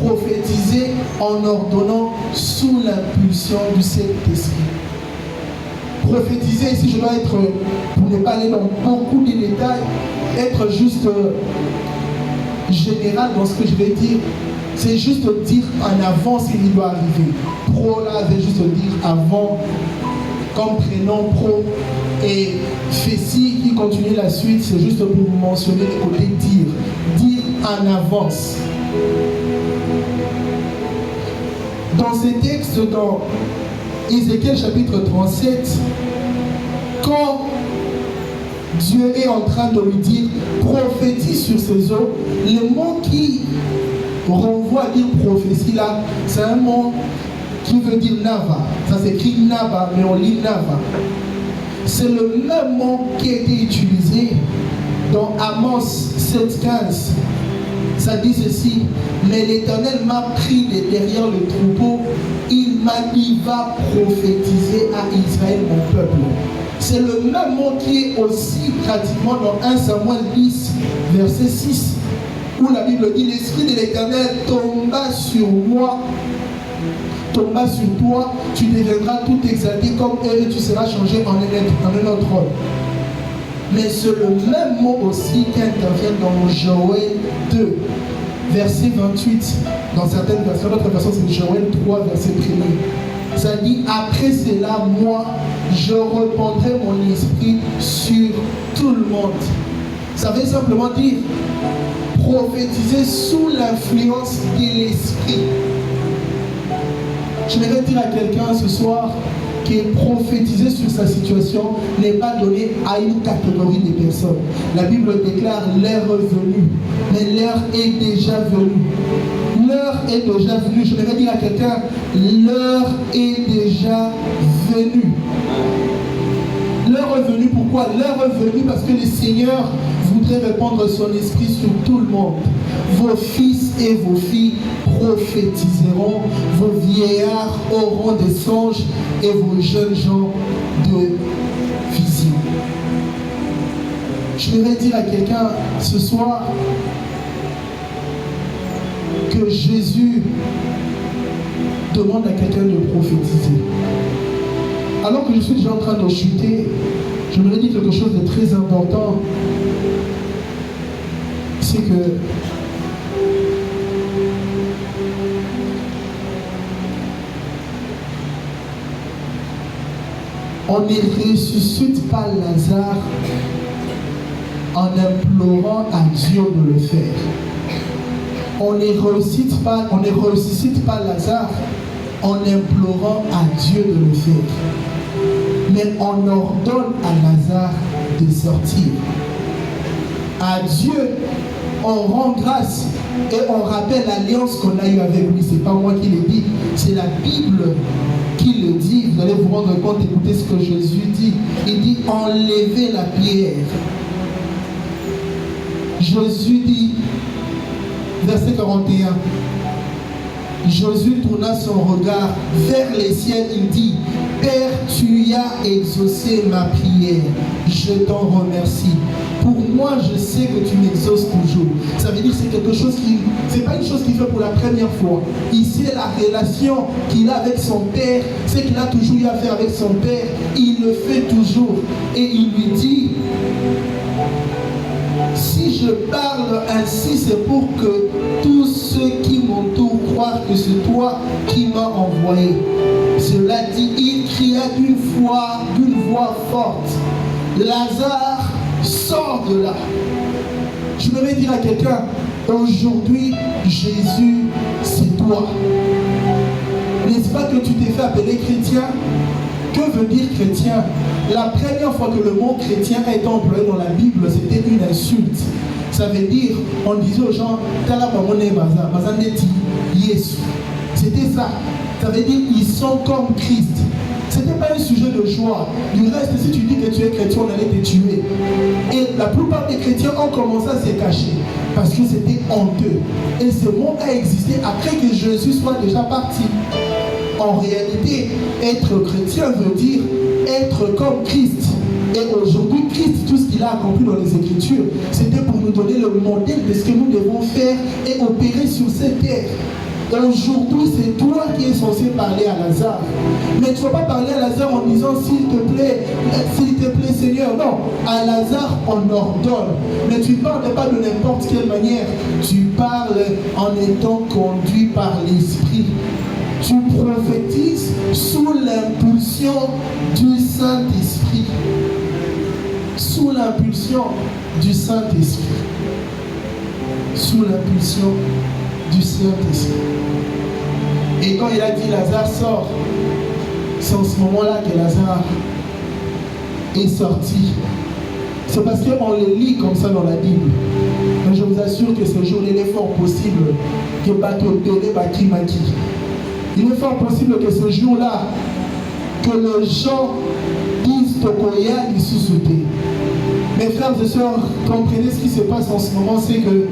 Prophétiser en ordonnant sous l'impulsion du Saint-Esprit. Prophétiser, ici je dois être, pour ne pas aller dans beaucoup de détails, être juste général dans ce que je vais dire, c'est juste dire en avant ce qui doit arriver. Pro là veut juste dire avant, comme prénom pro, et Fessi qui continue la suite, c'est juste pour vous mentionner le côté dire en avance. Dans ces textes, dans Ézéchiel chapitre 37, quand Dieu est en train de lui dire prophétise sur ces eaux, le mot qui renvoie à dire prophétie là, c'est un mot qui veut dire Nava. Ça s'écrit Nava, mais on lit Nava. C'est le même mot qui a été utilisé Dans Amos 7,15, ça dit ceci: mais l'Éternel m'a pris de derrière le troupeau, il va prophétiser à Israël, mon peuple. C'est le même mot qui est aussi pratiquement dans 1 Samuel 10, verset 6, où la Bible dit: l'Esprit de l'Éternel tomba sur moi, tomba sur toi, tu deviendras tout exalté comme eux et tu seras changé en un autre homme. Mais c'est le même mot aussi qui intervient dans Joël 2, verset 28. Dans certaines versions, d'autres versions, c'est Joël 3, verset 1er. Ça dit: après cela, moi, je répandrai mon esprit sur tout le monde. Ça veut simplement dire prophétiser sous l'influence de l'esprit. Je vais dire à quelqu'un ce soir que prophétiser sur sa situation n'est pas donné à une catégorie de personnes. La Bible déclare: l'heure est venue, mais l'heure est déjà venue. L'heure est déjà venue. Je vais dire à quelqu'un: l'heure est déjà venue. L'heure est venue, pourquoi? L'heure est venue parce que le Seigneur voudrait répandre son esprit sur tout le monde. Vos fils et vos filles prophétiseront, vos vieillards auront des songes et vos jeunes gens de visions. Je vais dire à quelqu'un ce soir que Jésus demande à quelqu'un de prophétiser. Alors que je suis déjà en train de chuter, je voudrais dire quelque chose de très important. C'est que on ne ressuscite pas Lazare en implorant à Dieu de le faire. On ne ressuscite pas Lazare en implorant à Dieu de le faire. Mais on ordonne à Lazare de sortir. À Dieu, on rend grâce et on rappelle l'alliance qu'on a eue avec lui. Ce n'est pas moi qui l'ai dit, c'est la Bible qui le dit. Vous allez vous rendre compte, écoutez ce que Jésus dit. Il dit: enlevez la pierre. Jésus dit, verset 41, Jésus tourna son regard vers les ciels, il dit: Père, tu as exaucé ma prière, je t'en remercie. Pour moi, je sais que tu m'exauces toujours. Ça veut dire que c'est quelque chose qui, c'est pas une chose qu'il fait pour la première fois. Ici, la relation qu'il a avec son Père, c'est qu'il a toujours eu à faire avec son Père. Il le fait toujours. Et il lui dit: si je parle ainsi, c'est pour que tous ceux qui m'entourent croient que c'est toi qui m'as envoyé. Cela dit, il cria d'une voix forte: Lazare, sors de là. Je voudrais dire à quelqu'un: aujourd'hui, Jésus, c'est toi. N'est-ce pas que tu t'es fait appeler chrétien? Que veut dire chrétien? La première fois que le mot chrétien est employé dans la Bible, c'était une insulte. Ça veut dire, on disait aux gens: c'était ça. Ça veut dire, ils sont comme Christ. Ce n'était pas un sujet de joie. Du reste, si tu dis que tu es chrétien, on allait te tuer. Et la plupart des chrétiens ont commencé à se cacher parce que c'était honteux. Et ce mot a existé après que Jésus soit déjà parti. En réalité, être chrétien veut dire être comme Christ. Et aujourd'hui, Christ, tout ce qu'il a accompli dans les Écritures, c'était pour nous donner le modèle de ce que nous devons faire et opérer sur cette terre. Aujourd'hui, c'est toi qui es censé parler à Lazare. Mais tu ne vas pas parler à Lazare en disant: s'il te plaît, Seigneur. Non, à Lazare, on ordonne. Mais tu ne parles pas de n'importe quelle manière. Tu parles en étant conduit par l'Esprit. Tu prophétises sous l'impulsion du Saint-Esprit. Sous l'impulsion du Saint-Esprit. Sous l'impulsion du Saint-Esprit. Et quand il a dit: Lazare sort, c'est en ce moment-là que Lazare est sorti. C'est parce qu'on le lit comme ça dans la Bible. Mais je vous assure que ce jour, il est fort possible que bateau donné Baki Maki. Il est fort possible que ce jour-là, que les gens disent Tokoya Isusute. Mes frères et sœurs, comprenez ce qui se passe en ce moment, c'est que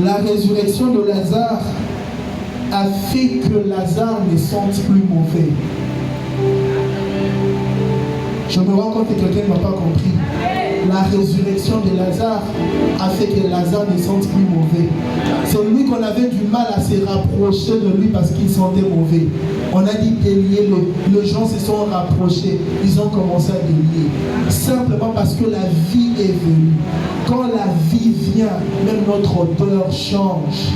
la résurrection de Lazare a fait que Lazare ne sente plus mauvais. Je me rends compte que quelqu'un ne m'a pas compris. La résurrection de Lazare a fait que Lazare ne sente plus mauvais. C'est lui qu'on avait du mal à se rapprocher de lui parce qu'il sentait mauvais. On a dit délier-le. Les gens se sont rapprochés. Ils ont commencé à délier. Simplement parce que la vie est venue. Quand la vie vient, même notre odeur change.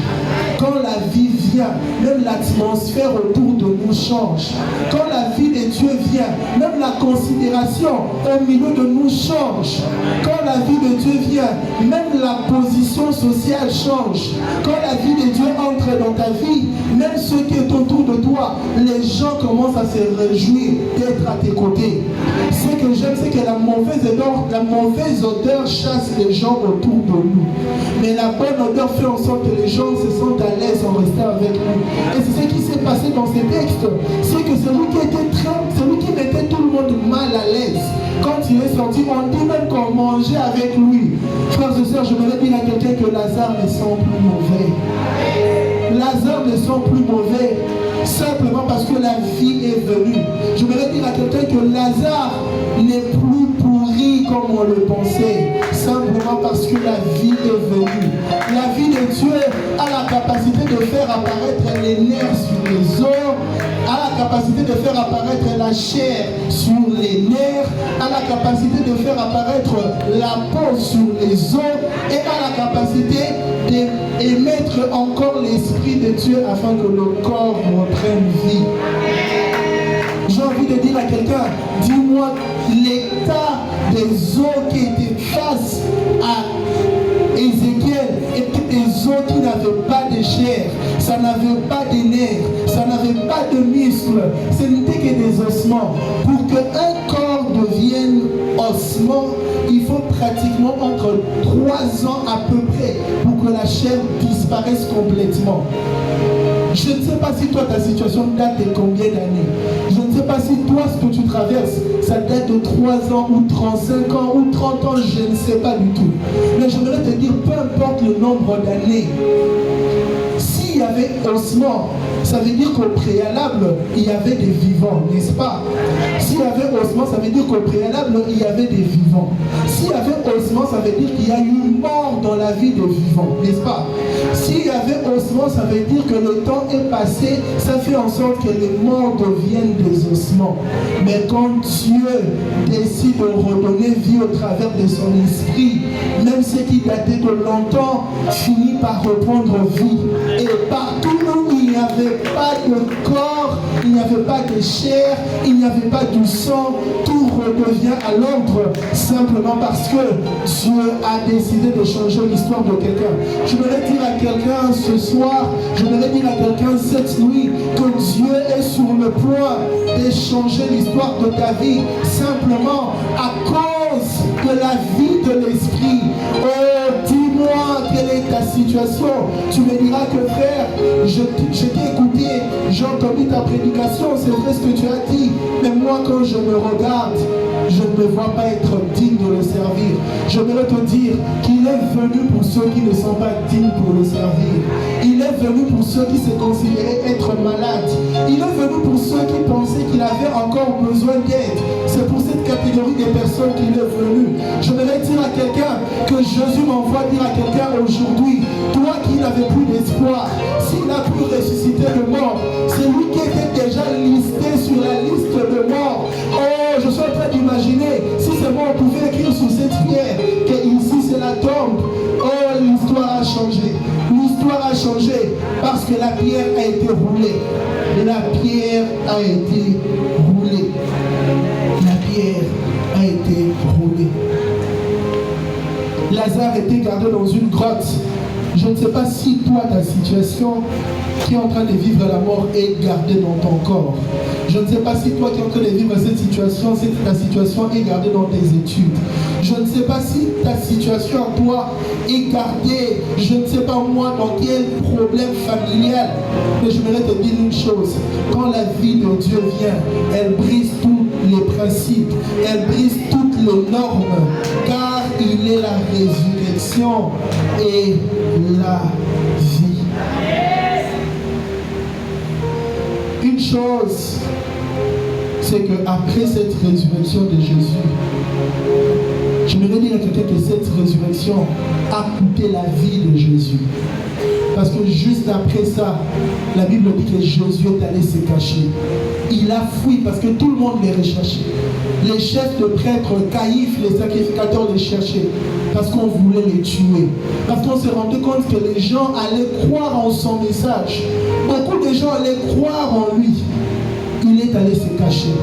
Quand la vie vient, même l'atmosphère autour de nous change. Quand la vie de Dieu vient, même la considération au milieu de nous change. Quand la vie de Dieu vient, même la position sociale change. Quand la vie de Dieu entre dans ta vie, même ce qui est autour de toi, les gens commencent à se réjouir d'être à tes côtés. Ce que j'aime, c'est que la mauvaise odeur chasse les gens autour de nous. Mais la bonne odeur fait en sorte que les gens se sentent à l'aise en restant avec nous. Et c'est ce qui s'est passé dans ces textes. C'est que celui qui mettait tout le monde mal à l'aise, quand il est sorti, on dit même qu'on mangeait avec lui. Frères et sœurs, je voudrais dire à quelqu'un que Lazare ne sent plus mauvais. Lazare ne sent plus mauvais simplement parce que la vie est venue. Je voudrais dire à quelqu'un que Lazare n'est plus pourri comme on le pensait, simplement parce que la vie est venue. La vie de Dieu a la capacité de faire apparaître les nerfs sur les os, a la capacité de faire apparaître la chair sur les nerfs, a la capacité de faire apparaître la peau sur les os et a la capacité d'émettre encore l'Esprit de Dieu afin que le corps reprenne vie. J'ai envie de dire à quelqu'un, dis-moi l'état des os qui étaient face à Ézéchiel étaient des os qui n'avaient pas de chair, ça n'avait pas de nerfs, ça n'avait pas de muscles, ce n'était que des ossements. Pour qu'un corps devienne ossement, il faut pratiquement entre 3 ans à peu près pour que la chair disparaisse complètement. Je ne sais pas si toi ta situation date de combien d'années. Je ne sais pas si toi ce que tu traverses, ça date de 3 ans ou 35 ans ou 30 ans, je ne sais pas du tout. Mais je voudrais te dire, peu importe le nombre d'années, s'il y avait ossement, ça veut dire qu'au préalable, il y avait des vivants, n'est-ce pas? S'il y avait ossement, ça veut dire qu'au préalable, il y avait des vivants. S'il y avait ossement, ça veut dire qu'il y a eu mort dans la vie des vivants, n'est-ce pas? S'il y avait ossement, ça veut dire que le temps est passé, ça fait en sorte que les morts deviennent des ossements. Mais quand Dieu décide de redonner vie au travers de son esprit, même ce qui datait de longtemps finit par reprendre vie. Et partout où il n'y avait pas de corps, il n'y avait pas de chair, il n'y avait pas de sang, tout redevient à l'ordre simplement parce que Dieu a décidé de changer l'histoire de quelqu'un. Je voudrais dire à quelqu'un ce soir, je voudrais dire à quelqu'un cette nuit que Dieu est sur le point de changer l'histoire de ta vie simplement à cause de la vie de l'esprit. Oh, dis-moi quelle est ta situation. Tu me diras que frère, je t'ai écouté, j'ai entendu ta prédication, c'est vrai ce que tu as dit, mais moi quand je me regarde, je ne me vois pas être digne de le servir. Je voudrais te dire qu'il est venu pour ceux qui ne sont pas dignes pour le servir. Il est venu pour ceux qui se considéraient être malades. Il est venu pour ceux qui pensaient qu'il avait encore besoin d'aide. C'est pour cette catégorie de personnes qu'il est venu. Je voudrais dire à quelqu'un que Jésus m'envoie dire à quelqu'un aujourd'hui, toi qui n'avais plus d'espoir, s'il a pu ressusciter le mort, c'est lui qui était déjà listé sur la liste de morts. Oh, je suis en train d'imaginer, si seulement on pouvait écrire sur cette pierre que ici c'est la tombe. Oh, l'histoire a changé. L'histoire a changé parce que la pierre a été roulée. La pierre a été roulée. La pierre a été roulée. Lazare était gardé dans une grotte. Je ne sais pas si toi, ta situation qui est en train de vivre la mort est gardée dans ton corps. Je ne sais pas si toi qui es en train de vivre cette situation, ta situation est gardée dans tes études. Je ne sais pas si ta situation à toi est gardée, je ne sais pas moi dans quel problème familial. Mais je voudrais te dire une chose. Quand la vie de Dieu vient, elle brise tous les principes, elle brise toutes l'énorme, car il est la résurrection et la vie. Une chose, c'est qu'après cette résurrection de Jésus, j'aimerais dire à quelqu'un que cette résurrection a coûté la vie de Jésus. Parce que juste après ça, la Bible dit que Jésus est allé se cacher. Il a fui parce que tout le monde les recherchait. Les chefs de prêtres, Caïphe, les sacrificateurs les cherchaient parce qu'on voulait les tuer. Parce qu'on s'est rendu compte que les gens allaient croire en son message. Beaucoup de gens allaient croire en lui. Il est allé se cacher.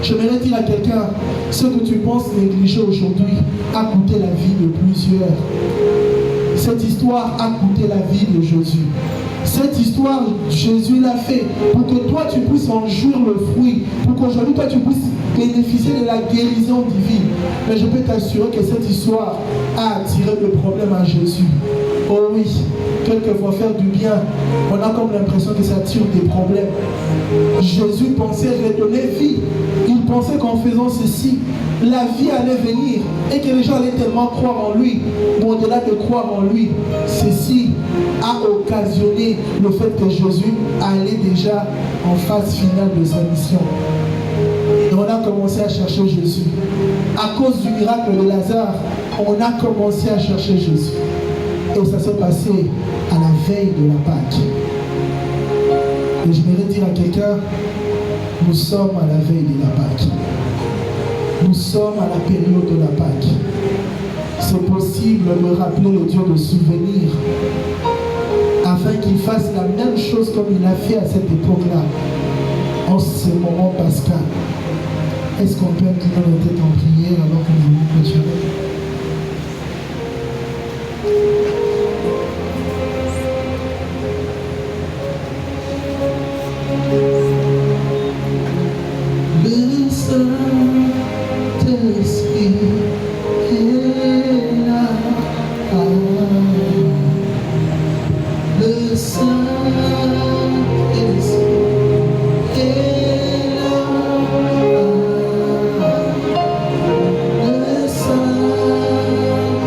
J'aimerais dire à quelqu'un, ce que tu penses négliger aujourd'hui a coûté la vie de plusieurs. Cette histoire a coûté la vie de Jésus. Cette histoire, Jésus l'a fait pour que toi tu puisses en jouir le fruit, pour qu'aujourd'hui toi tu puisses bénéficier de la guérison divine. Mais je peux t'assurer que cette histoire a attiré le problème à Jésus. Oh oui, quelquefois faire du bien, on a comme l'impression que ça attire des problèmes. Jésus pensait redonner vie. Il pensait qu'en faisant ceci, la vie allait venir et que les gens allaient tellement croire en lui. Mais au-delà de croire en lui, ceci a occasionné le fait que Jésus allait déjà en phase finale de sa mission. Et on a commencé à chercher Jésus. À cause du miracle de Lazare, on a commencé à chercher Jésus. Et ça s'est passé à la veille de la Pâque. Et je voudrais dire à quelqu'un, nous sommes à la veille de la Pâque. Nous sommes à la période de la Pâque. C'est possible de rappeler le Dieu de souvenir afin qu'il fasse la même chose comme il a fait à cette époque-là, en ce moment pascal. Est-ce qu'on peut incliner nos têtes en prière alors que nous voulons continuer? Le Saint-Esprit est là. Le Saint-Esprit est là. Le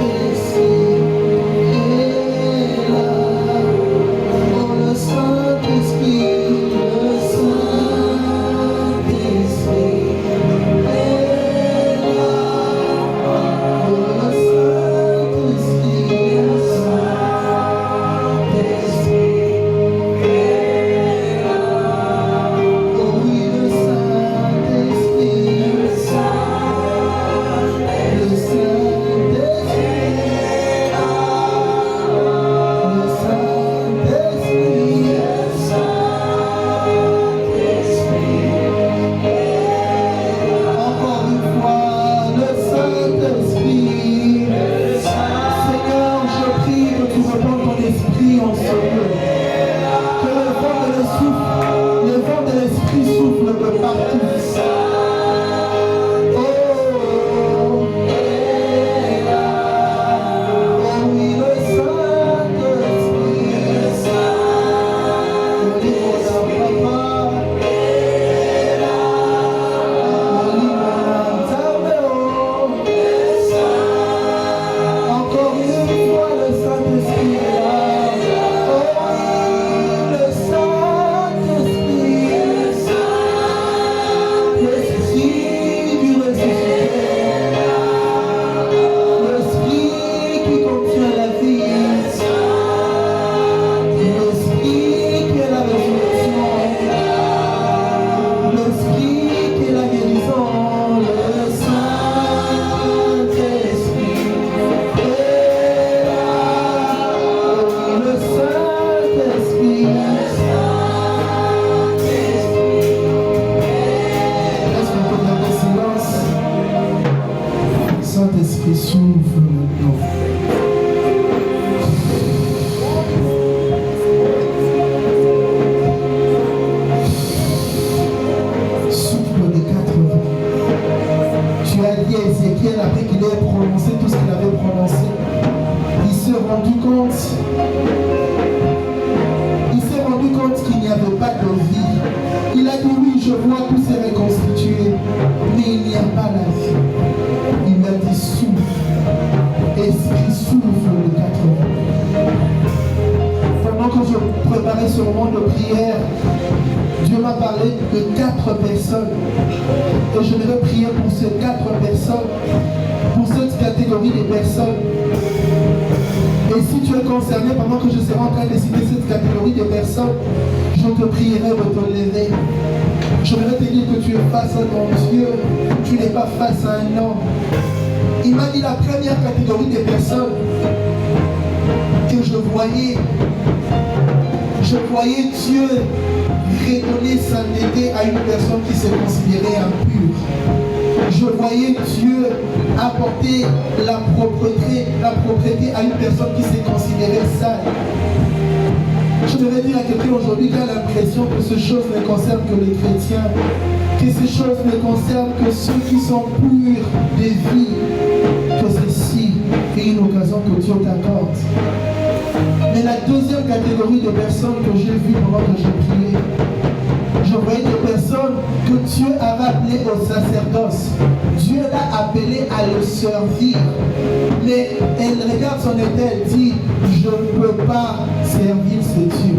Saint-Esprit est là. Oh, le Saint-Esprit, le Saint-Esprit est là. Oh, le Saint-Esprit, le Saint-Esprit est là. Oh oui, le Saint-Esprit, le Saint-Esprit est là. Le Saint-Esprit, encore une fois, le Saint-Esprit. Seigneur, je prie que tu répandes ton esprit en ce lieu. Que le vent de l'esprit souffle de partout. Oh, oh oui, le Saint-Esprit. Oui, mon papa. Encore une fois, le Saint-Esprit est là. Oh oui, le Saint-Esprit, l'Esprit du ressuscité, l'Esprit qui contient la vie, l'Esprit qui est la résurrection, l'Esprit qui est la guérison, le Saint-Esprit est là. Le Saint-Esprit, est-ce qu'on peut garder silence? Saint-Esprit, souffle maintenant. Souffle des quatre vents. Tu as dit à Ézéchiel, après qu'il ait prononcé tout ce qu'il avait prononcé, il s'est rendu compte qu'il n'y avait pas de vie. Il a dit oui, je vois tout s'est reconstitué, mais il n'y a pas la vie. Il a préparais ce moment de prière, Dieu m'a parlé de 4 personnes. Et je vais prier pour ces 4 personnes, pour cette catégorie de personnes. Et si tu es concerné pendant que je serai en train de citer cette catégorie de personnes, je te prierai de te lever. Je voudrais te dire que tu es face à ton Dieu, tu n'es pas face à un homme. Il m'a dit la première catégorie de personnes que je voyais Dieu redonner sainteté à une personne qui se considérait impure. Je voyais Dieu apporter la propreté à une personne qui se considérait sale. Je devrais dire à quelqu'un aujourd'hui qui a l'impression que ces choses ne concernent que les chrétiens, que ces choses ne concernent que ceux qui sont purs de vie, que ceci est une occasion que Dieu t'accorde. Mais la deuxième catégorie de personnes que j'ai vues pendant que je priais, je voyais des personnes que Dieu avait appelées au sacerdoce. Dieu l'a appelé à le servir. Mais elle regarde son état, elle dit, je ne peux pas servir ce Dieu.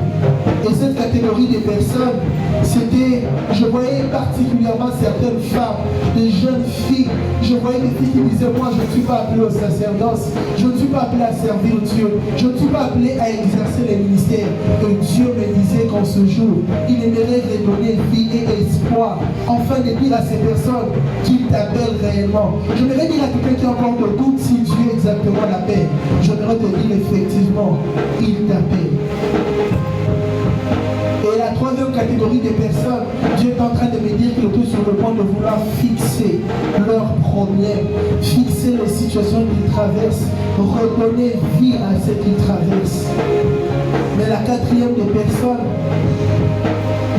Et cette catégorie de personnes, c'était, je voyais particulièrement certaines femmes, des jeunes filles. Je voyais des filles qui disaient, moi je ne suis pas appelé au sacerdoce, je ne suis pas appelé à servir Dieu, je ne suis pas appelé à exercer les ministères. Et Dieu me disait qu'en ce jour, il aimerait redonner vie et espoir, afin de dire à ces personnes qu'il t'appelle réellement. Je voudrais dire à quelqu'un qui a encore de doute si Dieu est exactement l'appelle. Je voudrais te dire effectivement, il t'appelle. Et la troisième catégorie de personnes, Dieu est en train de me dire qu'il est sur le point de vouloir fixer leurs problèmes, fixer les situations qu'ils traversent, redonner vie à ce qu'ils traversent. Mais la quatrième des personnes,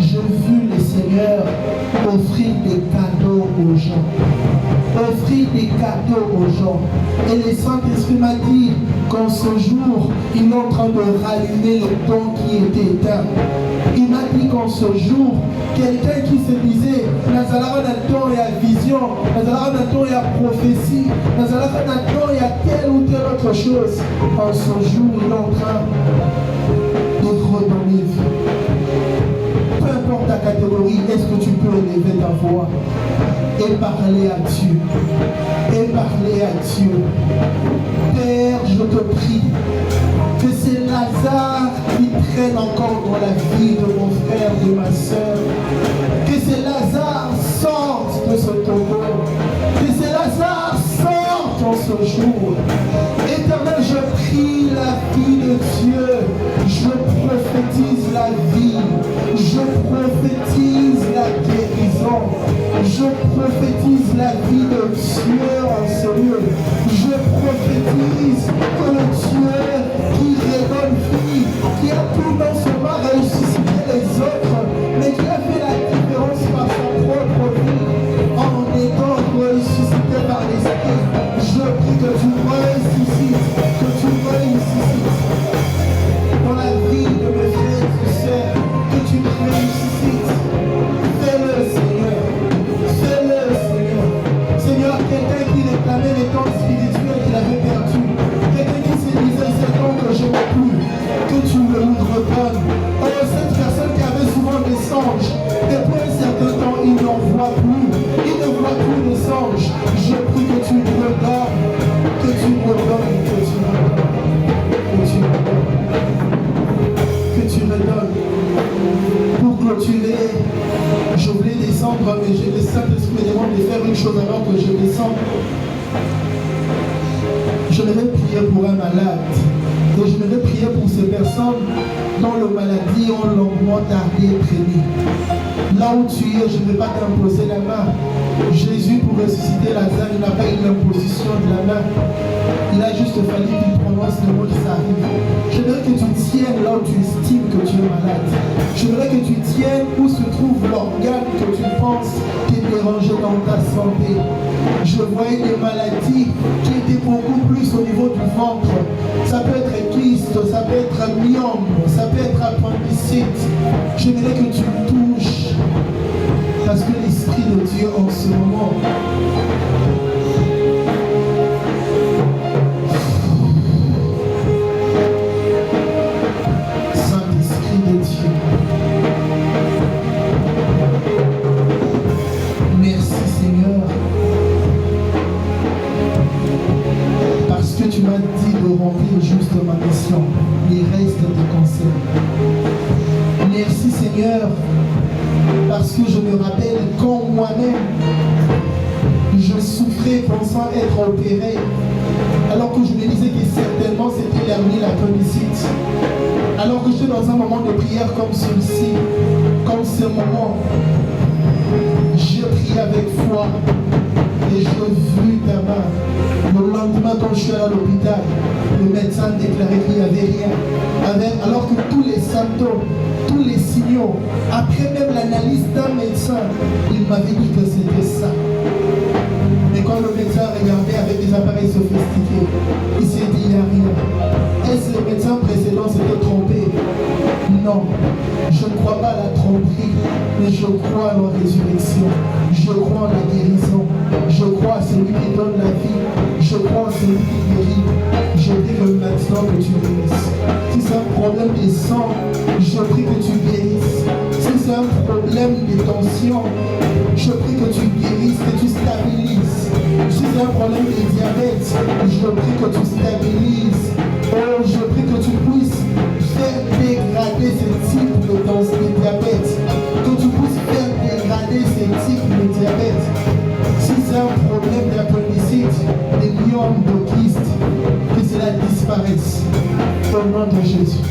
j'ai vu le Seigneur offrir des cadeaux aux gens. Offrir des cadeaux aux gens. Et le Saint-Esprit m'a dit qu'en ce jour, il est en train de rallumer le don qui était éteint. Il m'a dit qu'en ce jour, quelqu'un qui se disait, Nazareth un temps et à vision, Nazareth un temps et à prophétie, Nazareth un temps et à telle ou telle autre chose, en ce jour, il est en train de redonner vie. Peu importe ta catégorie, est-ce que tu peux élever ta voix et parler à Dieu? Et parler à Dieu. Père, je te prie que c'est Lazare qui traîne encore dans la vie de mon frère, de ma soeur. Que c'est Lazare sorte de ce tombeau. Que c'est Lazare sorte en ce jour. Éternel, je prie la vie de Dieu. Je prophétise la vie. Je prophétise la guérison. Je prophétise la vie de Dieu en ce lieu. Je prophétise que le Dieu qui redonne vie, qui a tout non seulement ressuscité les autres, mais qui a fait la différence par sa propre vie en étant ressuscité par l'Esprit. Je prie que tu ressuscites, que tu ressuscites dans la vie de mes frères et sœurs, que tu ressuscites. Fais-le, Seigneur. Fais-le, Seigneur. Seigneur, quelqu'un qui réclamait les dons spirituels qu'il avait perdus, quelqu'un qui se disait c'est donc que je n'ai plus, que tu me redonnes. Oh, cette personne qui avait souvent des songes, depuis un certain temps, il n'en voit plus. Il ne voit plus des songes. Je prie que tu me redonnes, que tu me redonnes, que tu me redonnes, que tu me redonnes, que tu me redonnes. Pour clôturer, je voulais descendre, mais j'ai le Saint-Esprit me demande de faire une chose avant que je descende. Je vais prier pour un malade. Et je vais prier pour ces personnes dont les maladies ont longuement tardé et traîné. Là où tu es, je ne vais pas t'imposer la main. Jésus, pour ressusciter Lazare, il n'a pas eu l'imposition de la main. Il a juste fallu qu'il prononce le mot qui s'arrive. Je voudrais que tu tiennes là où tu estimes que tu es malade. Je voudrais que tu tiennes où se trouve l'organe que tu penses t'est dérangé dans ta santé. Je voyais des maladies qui étaient beaucoup plus au niveau du ventre. Ça peut être kyste, ça peut être myome, ça peut être appendicite. Je voudrais que tu me touches. Parce que l'Esprit de Dieu en ce moment Saint-Esprit, remplir juste ma mission. Les restes te concernent. Merci Seigneur, parce que je me rappelle quand moi-même, je souffrais pensant être opéré, alors que je me disais que certainement c'était l'hernie, l'appendicite. Alors que j'étais dans un moment de prière comme celui-ci, comme ce moment, j'ai prié avec foi et j'ai vu ta main. Le lendemain, quand je suis allé à l'hôpital, le médecin déclarait qu'il n'y avait rien. Alors que tous les symptômes, tous les signaux, après même l'analyse d'un médecin, il m'avait dit que c'était ça. Mais quand le médecin regardait avec des appareils sophistiqués, il s'est dit, il n'y a rien. Est-ce que le médecin précédent s'était trompé? Non, je ne crois pas à la tromperie, mais je crois à la résurrection. Je crois en la guérison. Je crois à celui qui donne la vie. Je crois en celui qui guérit. Je prie que maintenant que tu guérisses. Si c'est un problème de sang, je prie que tu guérisses. Si c'est un problème de tension, je prie que tu guérisses, que tu stabilises. Si c'est un problème de diabète, je prie que tu stabilises. Oh, je prie que tu puisses faire dégrader ce type de diabète. Que tu puisses faire dégrader ce type de diabète. Si c'est un problème d'appendicite, des myomes de kyste, que cela disparaisse. Au nom de Jésus.